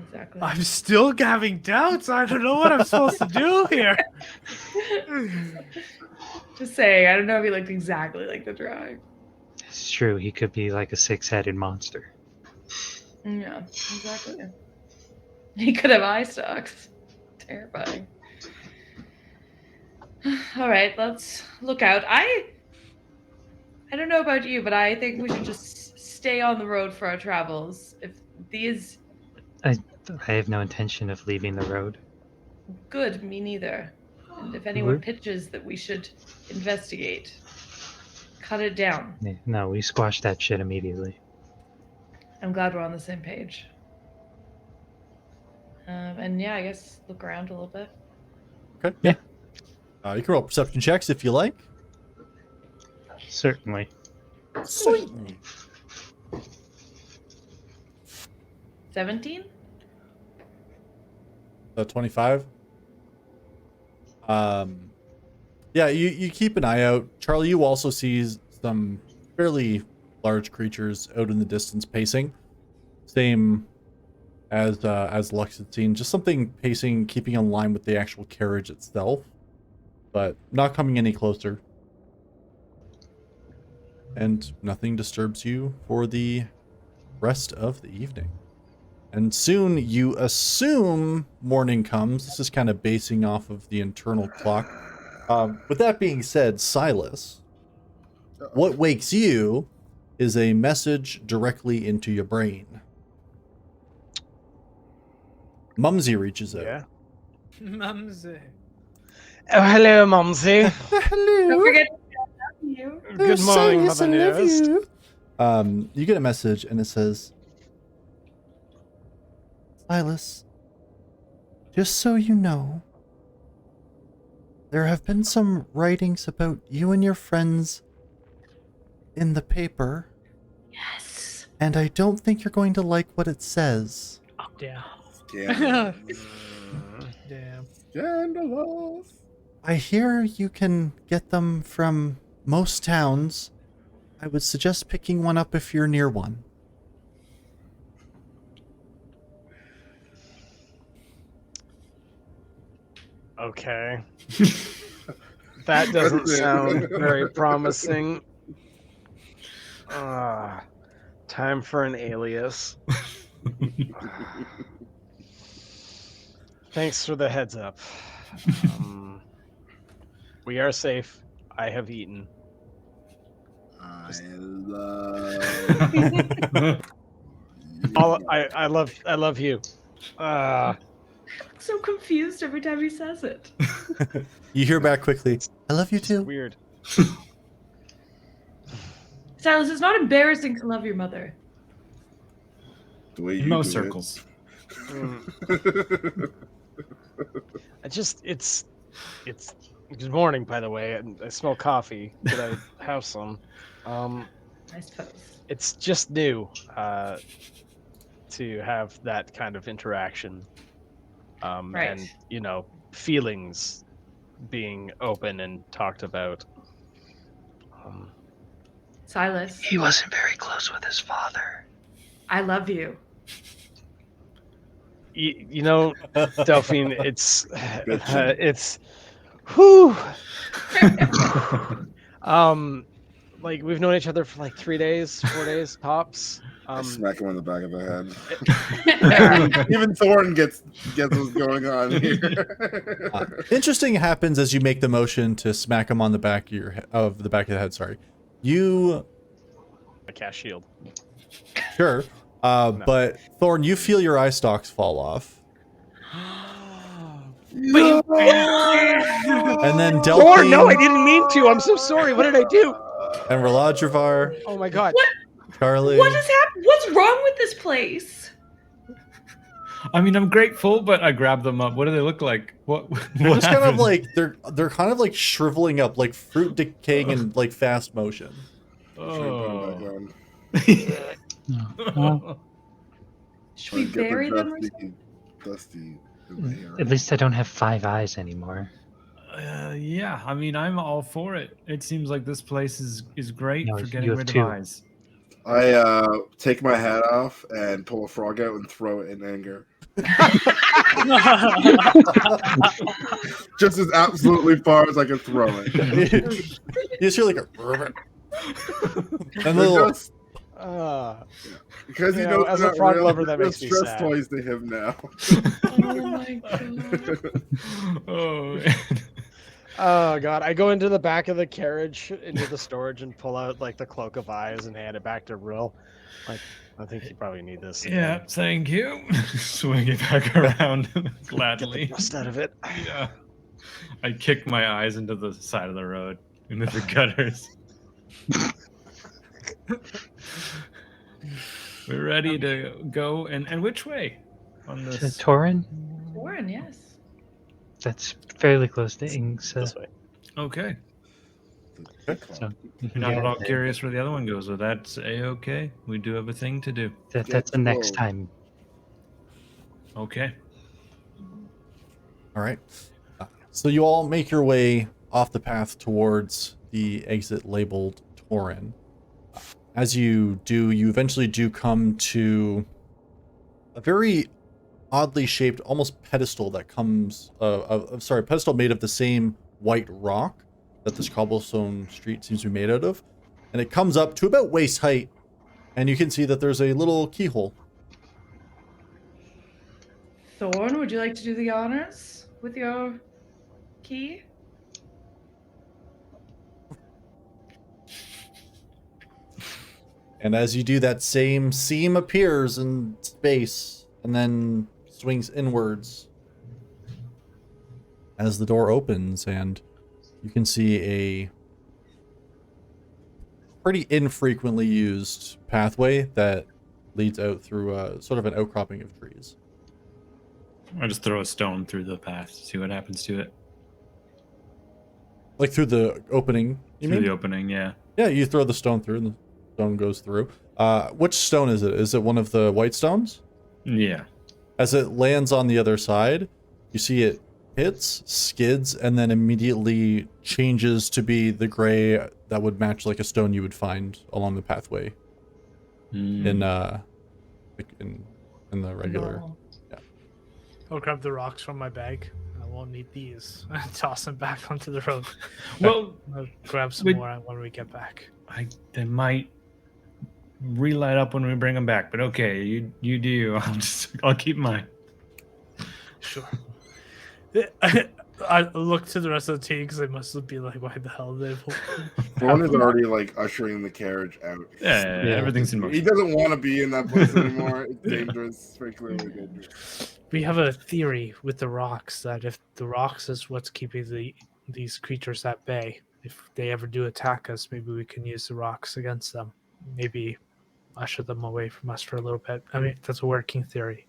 Exactly. I'm still having doubts. I don't know what I'm supposed to do here. Just saying, I don't know if he looked exactly like the drawing. It's true, he could be like a six-headed monster. Yeah, exactly. He could have eye stalks. Terrifying. All right, let's look out. I don't know about you, but I think we should just stay on the road for our travels. If these I have no intention of leaving the road. good, me neither. And if anyone We're- pitches that we should investigate, cut it down. No, we squashed that shit immediately. I'm glad we're on the same page. And yeah, I guess look around a little bit. Okay. Yeah. You can roll perception checks if you like. Certainly. Certainly. 17? 25. Yeah, you keep an eye out. Charlie, you also see some fairly large creatures out in the distance pacing. Same as Lux had seen. Just something pacing, keeping in line with the actual carriage itself, but not coming any closer. And nothing disturbs you for the rest of the evening. And soon you assume morning comes. This is kind of basing off of the internal clock. With that being said, Silas, what wakes you is a message directly into your brain. Mumsy reaches out. Yeah. Mumsy. Oh, hello, Mumsy. Hello. Don't forget to you. Good morning, Mother Nearest. You get a message and it says, Silas, just so you know, there have been some writings about you and your friends in the paper. Yes. and I don't think you're going to like what it says. Damn. Scandalous. Damn. Scandalous. I hear you can get them from most towns. I would suggest picking one up if you're near one. Okay. That doesn't sound very promising. Time for an alias. Thanks for the heads up. We are safe. I have eaten. I love. I love you. So confused every time he says it. You hear back quickly, I love you too. Weird. Silas, it's not embarrassing to love your mother. The way In you most do it. circles. It's good morning, by the way. I smell coffee. Could I have some? I suppose. It's just new to have that kind of interaction, Right. and feelings being open and talked about. Silas, He wasn't very close with his father. I love you. Delphine, it's whew. Like we've known each other for like 3 days, 4 days tops. I smack him on the back of the head. Even Thorn gets what's going on here. Interesting happens as you make the motion to smack him on the back of the head. Sorry, you a cast shield. sure, but Thorn, you feel your eye stalks fall off, and then Delphine. Oh no, I didn't mean to. I'm so sorry. What did I do? And Raladrivar, Oh my god. Charlie. What has happened? What's wrong with this place? I mean, I'm grateful, but I grabbed them up. What do they look like? What They're just kind of happened? like they're kind of like shriveling up, like fruit decaying in like fast motion. Oh. Well, Should we bury them or something? Dusty. at least I don't have 5 eyes anymore. Yeah, I mean, I'm all for it. It seems like this place is great No, for you getting have rid 2. of eyes. I take my hat off and pull a frog out and throw it in anger. Just as absolutely far as I can throw it. You just hear like a and They're little, just- because You he know, knows as they're a not frog real, lover, that they're makes me stress sad. toys to him now. Oh my god. Oh, Oh god, I go into the back of the carriage into the storage and pull out like the cloak of eyes and hand it back to Rule. Like, I think you probably need this. yeah, thank you. Swing it back around gladly. Rust out of it. Yeah. I kick my eyes into the side of the road, into the gutters. We're ready to go, and which way on To this? Torin? Warren, yes. That's fairly close to Ingsa. This way. Okay. So you can Not get at all there. curious where the other one goes, but that's a-okay. We do have a thing to do. That's the next Whoa. time. Okay. all right. So you all make your way off the path towards the exit labeled Torin. As you do, you eventually do come to a very oddly shaped, almost pedestal that comes, pedestal made of the same white rock that this cobblestone street seems to be made out of. And it comes up to about waist height, and you can see that there's a little keyhole. Thorn, would you like to do the honors with your key? And as you do, that same seam appears in space and then swings inwards as the door opens, and you can see a pretty infrequently used pathway that leads out through sort of an outcropping of trees. I just throw a stone through the path, see what happens to it. Like through the opening, you Through mean? the opening, yeah. Yeah, you throw the stone through and stone goes through. Which stone is it? Is it one of the white stones? Yeah. As it lands on the other side, you see it hits, skids, and then immediately changes to be the gray that would match like a stone you would find along the pathway in the regular. Normal. I'll grab the rocks from my bag. I won't need these. Toss them back onto the road. Well, I'll grab some we- more when we get back. they might relight up when we bring them back, but okay, you do you. I'll keep mine. Sure. I look to the rest of the team because they must be like, why the hell did they... Thorn is already like ushering the carriage out. Yeah, everything's in He motion. doesn't want to be in that place anymore. It's dangerous. It's very clearly dangerous. We have a theory with the rocks that if the rocks is what's keeping these creatures at bay, if they ever do attack us, maybe we can use the rocks against them. Maybe usher them away from us for a little bit. I mean, that's a working theory.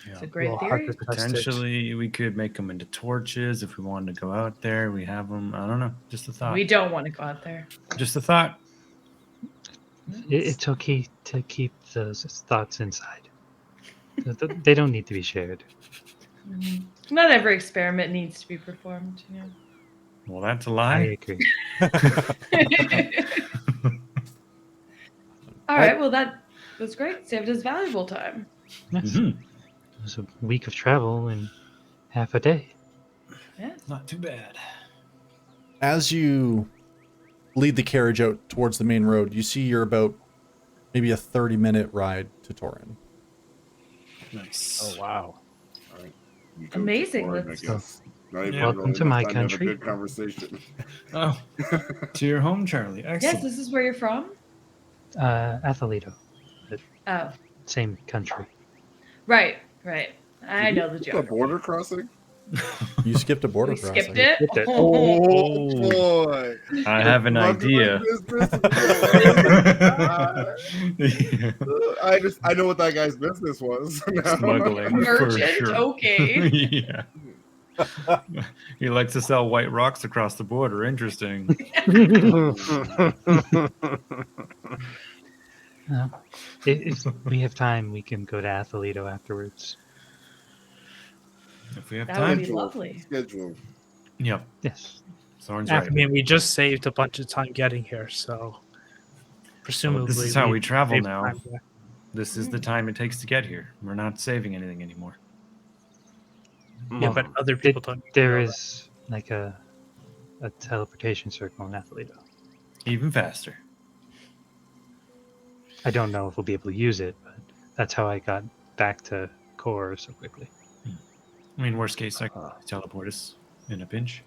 It's Yeah. a great Well, hard theory. to test it. Potentially, we could make them into torches if we wanted to go out there. We have them. I don't know. Just a thought. We don't want to go out there. Just a thought. It's okay to keep those thoughts inside. They don't need to be shared. Mhm. Not every experiment needs to be performed. Well, that's a I lie. agree. All right. Well, that was great. Saved us valuable time. Yes. Mhm. It was a week of travel in half a day. Yeah. Not too bad. As you lead the carriage out towards the main road, you see you're about maybe a 30-minute ride to Torin. Nice. Oh wow. You go Amazing, forward, I let's- guess. Not even Welcome really to my enough time to have a country. Good conversation. Oh, to your home, Charlie. Yes, Excellent. this is where you're from. Athlito, Oh, same country. right. I know the The joke. border crossing. You skipped a border We crossing. skipped it. Skipped it. Oh boy! I have an idea. I know what that guy's business was. now. Smuggling Merchant. for sure. Okay. Yeah. He likes to sell white rocks across the border. Interesting. If we have time, we can go to Athlito afterwards. If we have That would be time. lovely. Schedule. Yep. Yes. Thorn's I right. mean, we just saved a bunch of time getting here, so presumably this is how we travel saved now. time there. This is the time it takes to get here. We're not saving anything anymore. Yeah, but other people don't. need to There know that. is like a teleportation circle in Athlito. Even faster. I don't know if we'll be able to use it, but that's how I got back to Core so quickly. I mean, worst case, I can teleport us in a pinch.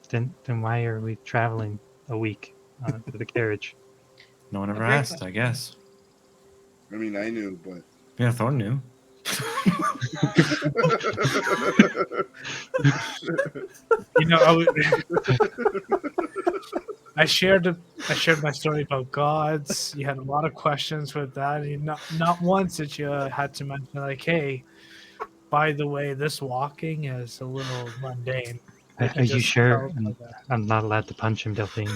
Then why are we traveling a week with the carriage? No one ever great asked, I guess. I mean, I knew, but Yeah, Thorn knew. You know, I shared my story about gods. You had a lot of questions with that. And not once did you had to mention like, hey, by the way, this walking is a little mundane. Are can you just sure? tell by that. I'm not allowed to punch him, Delphine.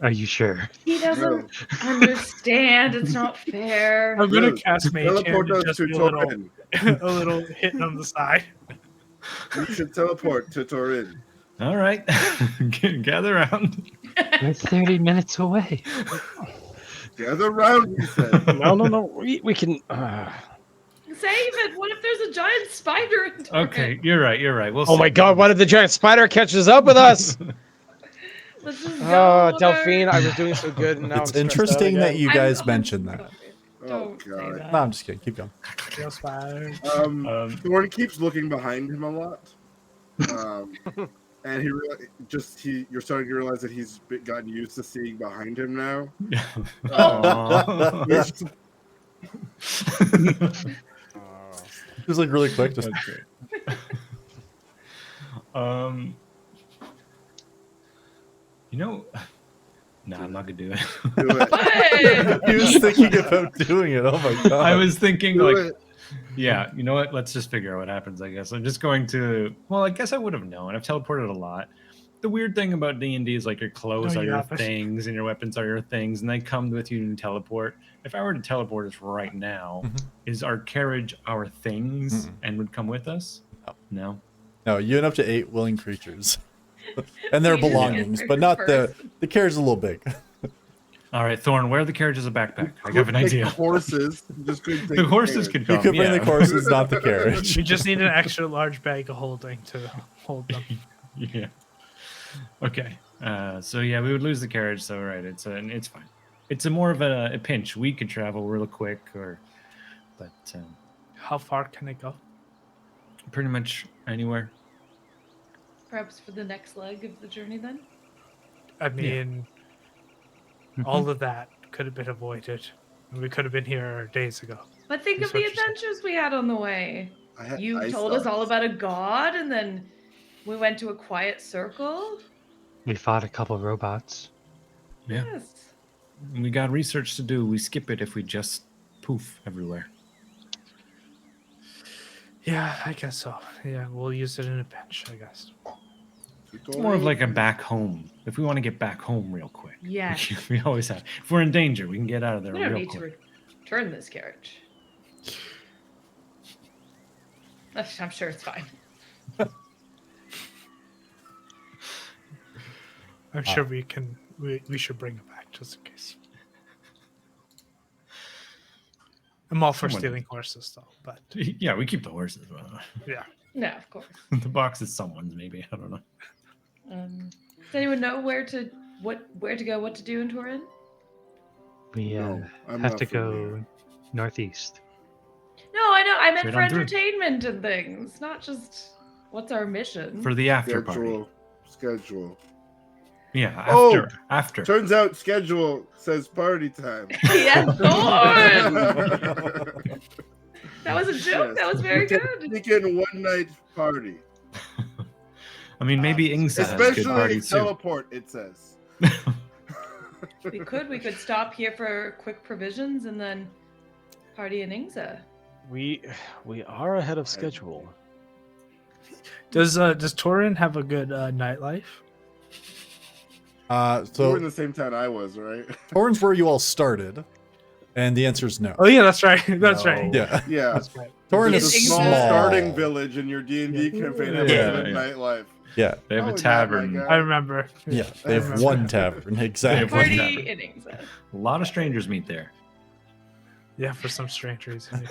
Are you sure? He doesn't understand. It's not fair. I'm gonna Dude, cast mage hand teleport and us just to be a little, Torin. a little hit on the side. You should teleport to Torin. All right. Gather around. We're 30 minutes away. Gather round, he said. No. We can. Save it. What if there's a giant spider in Torrent? Okay, you're right. We'll Oh see. my God! What if the giant spider catches up with us? Let's just Oh, go Delphine, there. I was doing so good, and now It's I'm stressed out interesting that again. you I'm guys not mentioned that. sorry. Oh, Don't say God. that. No, I'm just kidding. Keep going. Kill spider. Thorn keeps looking behind him a lot. And you're starting to realize that he's gotten used to seeing behind him now. Aw. Yes. Just like really quick. Just That's great. You know, no, I'm not gonna do it. Do it. What? he was thinking about doing it. Oh my god! I was thinking Do like, it. yeah, you know what? Let's just figure out what happens. I guess I'm just going to. Well, I guess I would have known. I've teleported a lot. the weird thing about D&D is like your clothes No, are you your have it. things and your weapons are your things, and they come with you and teleport. If I were to teleport us right now, is our carriage our things and would come with us? No. No, you end up to 8 willing creatures. And their We just get belongings, there but not first. the carriage is a little big. All right, Thorn, where are the carriages a backpack? I have an Take idea. The horses. Just couldn't take The horses carriage. could You come. could bring the yeah. horses, not the carriage. We just need an extra large bag of holding to hold them. Yeah. Okay. So yeah, we would lose the carriage. So right, it's fine. It's a more of a pinch. We could travel real quick, but How far can it go? pretty much anywhere. Perhaps for the next leg of the journey then? I mean, all of that could have been avoided. We could have been here days ago. But think That's of the what you're saying. adventures we had on the way. I had You ice told us all dogs. about a god, and then we went to a quiet circle. We fought a couple robots. Yeah. Yes. We got research to do. We skip it if we just poof everywhere. Yeah, I guess so. Yeah, we'll use it in a pinch, I guess. It's more of like a back home. If we want to get back home real quick. Yes. We always have. If we're in danger, we can get out of there We don't real need to quick. return this carriage. I'm sure it's fine. I'm sure we can. We should bring it back just in case. I'm all for Someone- stealing horses, though. But Yeah, we keep the horses. yeah, No, of course. The box is someone's, maybe. I don't know. Does anyone know where to go, what to do in Turin? We No, I'm have not to familiar. go northeast. No, I know. I meant Straight for on through. entertainment and things, not just what's our mission. For the after party. Schedule. Yeah, Oh! after. Turns out schedule says party time. Yes, Thorn! That was a joke. Yes. That was very good. Weekend one night party. I mean, maybe Ingsa has good Especially parties too. teleport, it says. We could stop here for quick provisions and then party in Ingza. We are ahead of schedule. does Torin have a good nightlife? You were So in the same town I was, right? Torrens where you all started, and the answer is no. Oh yeah, that's right. That's No. right. Yeah, Yeah. That's right. Torrens It's is a small small. starting village in your D&D campaign has Yeah, a yeah. nightlife. Yeah, They have Oh, a yeah, tavern. my I God. remember. yeah. They have remember. one tavern exactly. They have one Party tavern. in Ingza. A lot of strangers meet there. Yeah, for some strange reason.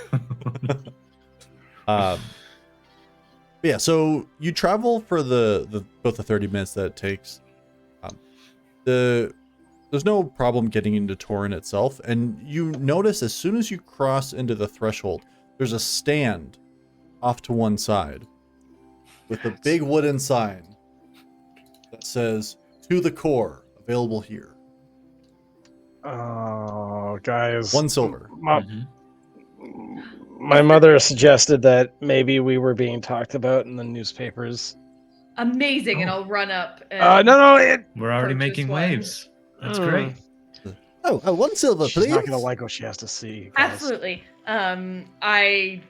Yeah, so you travel for the both the 30 minutes that it takes. There's no problem getting into Torin itself, and you notice as soon as you cross into the threshold, there's a stand off to one side with a big wooden sign that says "To the Core," available here. Oh, guys. 1 silver. Mhm. My mother suggested that maybe we were being talked about in the newspapers. Amazing, and I'll run up. And No, it. We're already Purchase making one. waves. That's Mm. great. Oh, 1 silver, She's please. not gonna like what she has to see. guys. Absolutely. I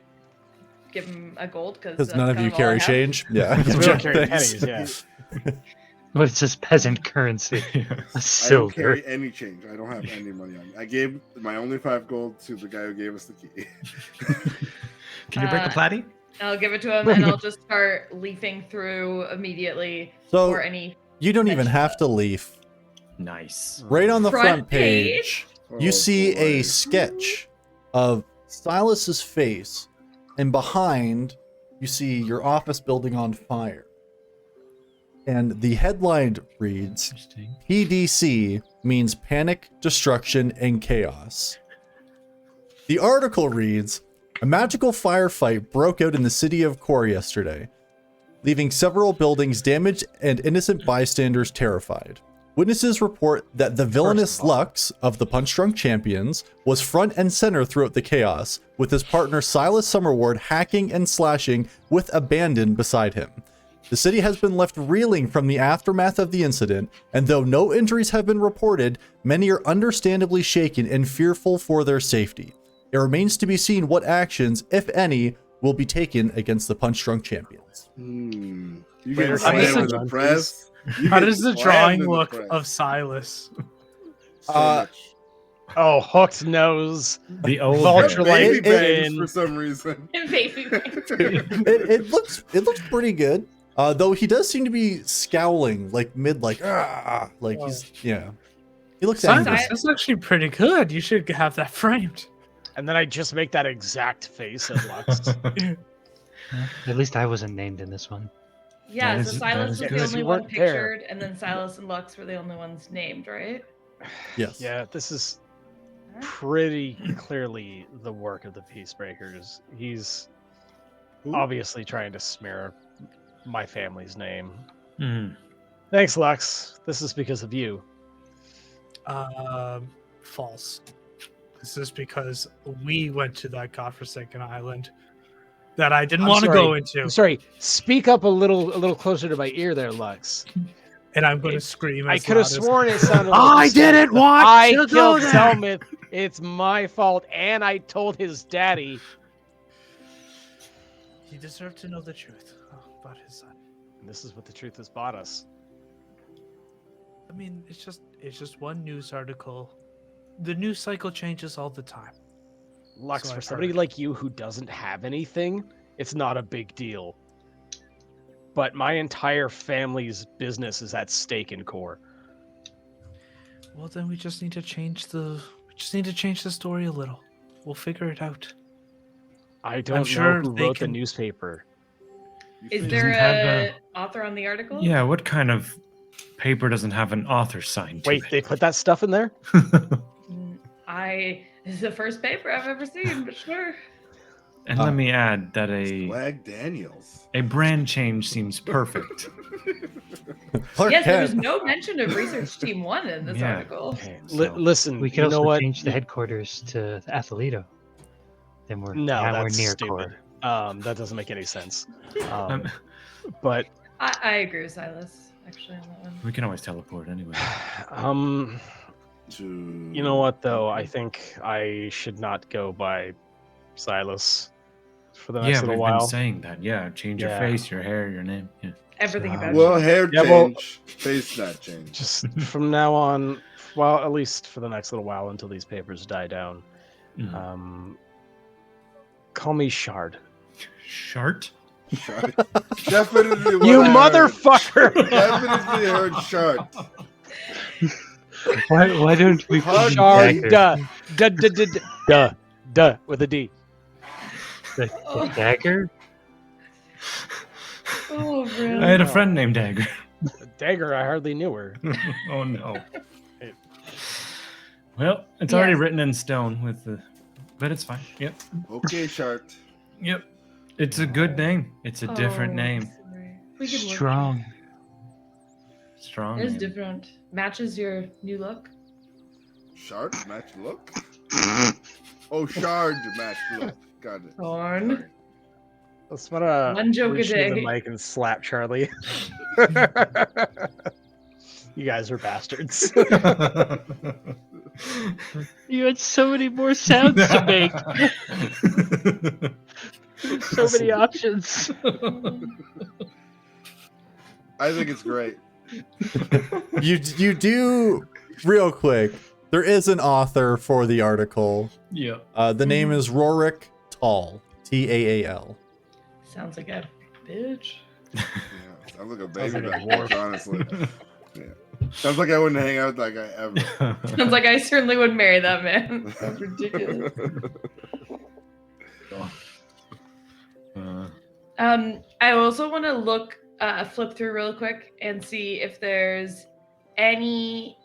give him a gold Because none of you carry change. Yeah. Because we don't carry Thanks. pennies. Yeah. What is this peasant currency? A I don't silver. carry any change. I don't have any money on me. I gave my only 5 gold to the guy who gave us the key. Can you break a platy? I'll give it to him, and I'll just start leafing through immediately So for any. you don't even have to leaf. Nice. Right on the Front front page, you Oh, see a boy. sketch of Silas's face, and behind you see your office building on fire. And the headline reads, Interesting. PDC means panic, destruction, and chaos. The article reads, a magical firefight broke out in the city of Kor yesterday, leaving several buildings damaged and innocent bystanders terrified. Witnesses report that the villainous Lux of the Punch Drunk Champions was front and center throughout the chaos, with his partner Silas Summerward hacking and slashing with abandon beside him. The city has been left reeling from the aftermath of the incident, and though no injuries have been reported, many are understandably shaken and fearful for their safety. It remains to be seen what actions, if any, will be taken against the Punch Drunk champions. You Wait, get how does slammed in the- the press. You How get does the slammed drawing in the look press. of Silas? So Uh, much. Oh, hooked nose. The old Vulture bear. like Baby bangs skin. for some reason. Baby. it looks pretty good. Though he does seem to be scowling like mid like he's he looks angry. Silas, that's actually pretty good. You should have that framed. And then I just make that exact face at Lux. At least I wasn't named in this one. Yeah, That so is- Silas that was is the good. only You one weren't there. pictured, and then Silas and Lux were the only ones named, right? Yes. Yeah, this is pretty clearly the work of the Peacebreakers. He's Who? obviously trying to smear my family's name. Mm. Thanks, Lux. This is because of you. False. This is because we went to that godforsaken island that I didn't I'm want to sorry. go into, I'm sorry. Speak up a little closer to my ear there, Lux. and I'm going to scream. I as could have loud as- sworn it sounded like I you said, didn't want I to go killed there. Selmith. It's my fault, and I told his daddy. He deserved to know the truth about his son. And this is what the truth has bought us. I mean, it's just one news article. The news cycle changes all the time. Lux, So for I've somebody heard. like you who doesn't have anything, it's not a big deal. But my entire family's business is at stake in core. Well, then we just need to change the story a little. We'll figure it out. I don't sure know who they wrote the can- newspaper. Is It there doesn't have a author on the article? Yeah, what kind of paper doesn't have an author signed to Wait, it? they put that stuff in there? This is the first paper I've ever seen, but sure. And let me add that Swag Daniels. a brand change seems perfect. Clark Yes, there was Kent. no mention of Research Team 1 in this Yeah. article. Okay, So- listen, We could you also know what? change the headquarters to Athlito. Then we're No, now we're that's near stupid. core. That doesn't make any sense. Um, But I agree with Silas, actually, on that one. we can always teleport anyway. You know what though? I think I should not go by Silas for the next Yeah, little we've while. been saying that. Yeah, change your Yeah. face, your hair, your name. Yeah. Everything about Well, you. hair Yeah, well- change, face not change. Just from now on, well, at least for the next little while until these papers die down. Mm. Call me Shard. Shart? Definitely. what You I heard. motherfucker! Definitely heard shark. Why don't we call him Shard, Dagger? duh, with a D. The Dagger? Oh, I really? had a friend named Dagger. Dagger, I hardly knew her. Oh no. Well, it's already Yes. written in stone with the, but it's fine. Yep. Okay, shark. Yep. It's a good name. It's a different Oh, name. sorry. We can work- Strong. Strong. It is name. different. Matches your new look. Shard match look. Oh, shard match look. Got it. Thorn. Sorry. Let's wanna One joke a reach into the day. mic and slap Charlie. You guys are bastards. You had so many more sounds to make. So many options. I think it's great. You do real quick. There is an author for the article. Yeah. The name is Rorik Tall. Taal. Sounds like a bitch. Yeah, sounds like a baby like a back dwarf. honestly. Yeah. Sounds like I wouldn't hang out with that guy ever. Sounds like I certainly would marry that man. Sounds ridiculous. I also want to look, flip through real quick and see if there's any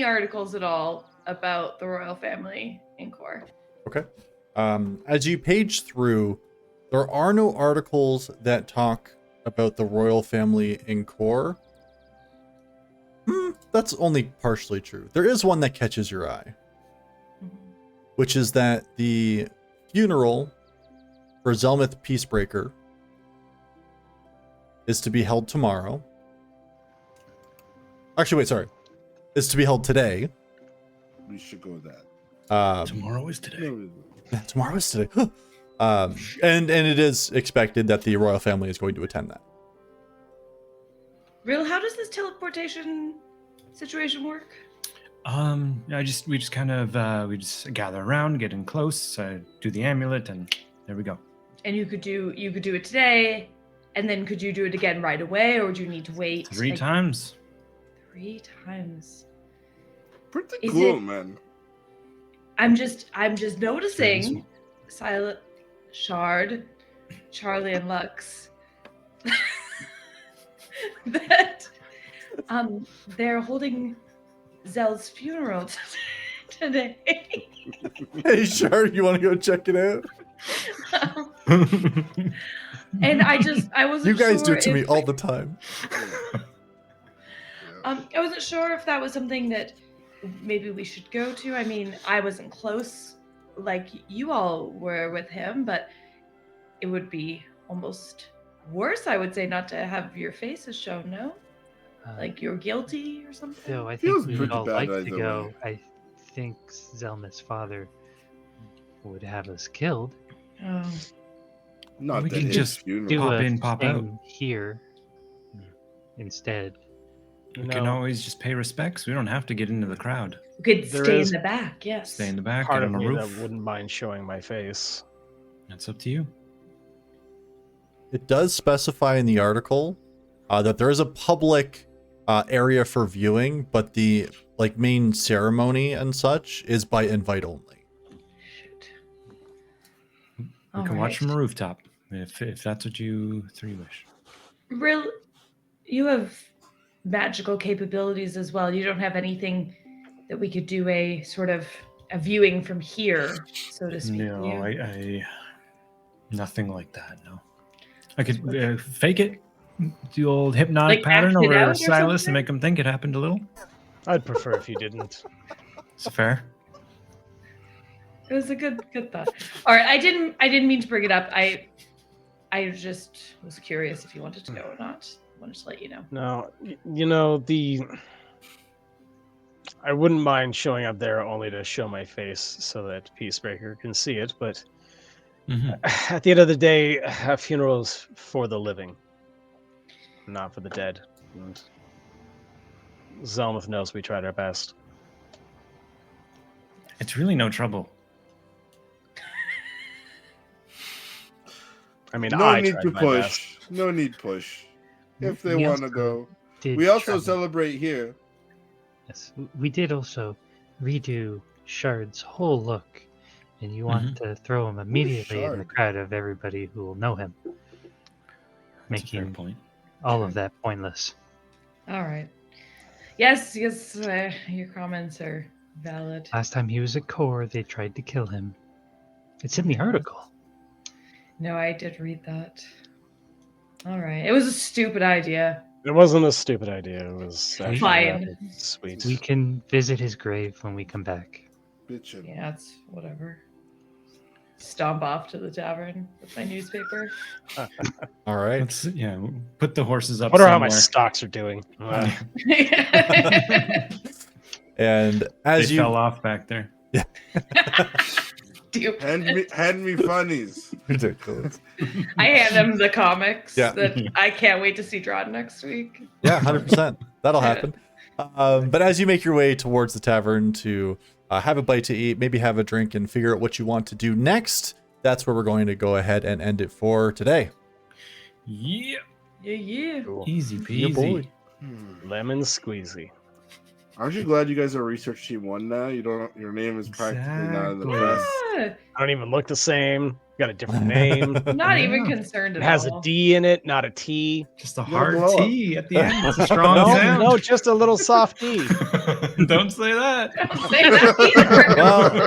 articles at all about the royal family in core. Okay. As you page through, there are no articles that talk about the royal family in core. That's only partially true. There is one that catches your eye, which is that the funeral for Zelmith Peacebreaker is to be held tomorrow. Actually, wait, sorry. Is to be held today. We should go with that. Tomorrow is today. No, Tomorrow is today. And it is expected that the royal family is going to attend that. Real, how does this teleportation situation work? We just kind of we just gather around, get in close, do the amulet, and there we go. And you could do it today, and then could you do it again right away, or would you need to wait 3 times. 3 times. Pretty Is cool, it- man. I'm just noticing Silent Shard, Charlie and Lux that they're holding Zell's funeral today. Hey, sure, you want to go check it out? And I wasn't You guys do sure it to if, me all the time. I wasn't sure if that was something that maybe we should go to. I mean, I wasn't close like you all were with him, but it would be almost worse, I would say, not to have your faces shown, no? Like you're guilty or something? So I Feels think we would pretty all bad like to either go. way. I think Zelma's father would have us killed. Oh. Not We that can his just funeral. Do Pop a in, pop out. thing here instead. We can always just pay respects. We don't have to get into the crowd. We could There stay is in the back, yes. Stay in the back, Part get of on a me roof. that wouldn't mind showing my face. That's up to you. It does specify in the article that there is a public area for viewing, but the main ceremony and such is by invite only. Shoot. We can watch from a rooftop if that's what you 3 wish. Real, you have magical capabilities as well. You don't have anything that we could do a sort of a viewing from here, so to speak. No, do you? I nothing like that. No, I could fake it, do old hypnotic Like pattern act it out over or Silas something? and make him think it happened a little. I'd prefer if you didn't. It's fair. It was a good thought. All right, I didn't mean to bring it up. I just was curious if you wanted to go or not. Wanted to let you know. No, you know, I wouldn't mind showing up there only to show my face so that Peacebreaker can see it, but at the end of the day, a funeral is for the living, not for the dead. And Zelmuth knows we tried our best. It's really no trouble. I mean, No I need tried to my best. push. No need push. If they We want to also go. did We also travel. celebrate here. Yes, we did also redo Shard's whole look, and you want to throw him immediately in the Shard? crowd of everybody who will know him, That's a fair making point. all of that pointless. All right. Yes, your comments are valid. Last time he was at Core, they tried to kill him. It's in the article. No, I did read that. All right. It was a stupid idea. It wasn't a stupid idea. It was actually Fine. rather sweet. We can visit his grave when we come back. Bitchin'. Yeah, it's whatever. Stomp off to the tavern with my newspaper. All right. Let's put the horses up. Wonder how my somewhere. stocks are doing. And as They you fell off back there. Dude. Hand me funnies. ridiculous. I hand him the comics Yeah. that I can't wait to see drawn next week. Yeah, 100%. That'll happen. But as you make your way towards the tavern to have a bite to eat, maybe have a drink and figure out what you want to do next, that's where we're going to go ahead and end it for today. Yeah, Yeah. Cool. easy Yeah, boy. peasy. Lemon squeezy. Aren't you glad you guys are research team 1 now? You don't. Your name is practically not in the Exactly. press. Yeah. I don't even look the same. Got a different name. Not even Yeah. concerned It at has all. a D in it, not a T. Just a No hard blow up. T at the end. It's a strong No, sound. no, just a little soft D. Don't say that. Don't say that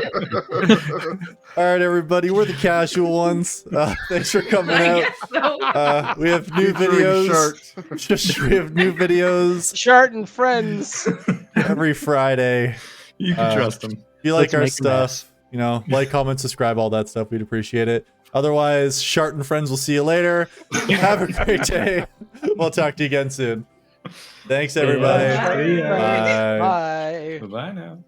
either. All right, everybody, we're the casual ones. Thanks for coming I out. guess so. We have new Featuring videos. Shark. We have new videos Shart and friends. every Friday. You can Uh, trust them. If you like Let's our make a mess. stuff, like, comment, subscribe, all that stuff. We'd appreciate it. Otherwise, Shart and friends will see you later. Have a great day. We'll talk to you again soon. Thanks, everybody. Bye. Bye. Bye. Bye-bye now.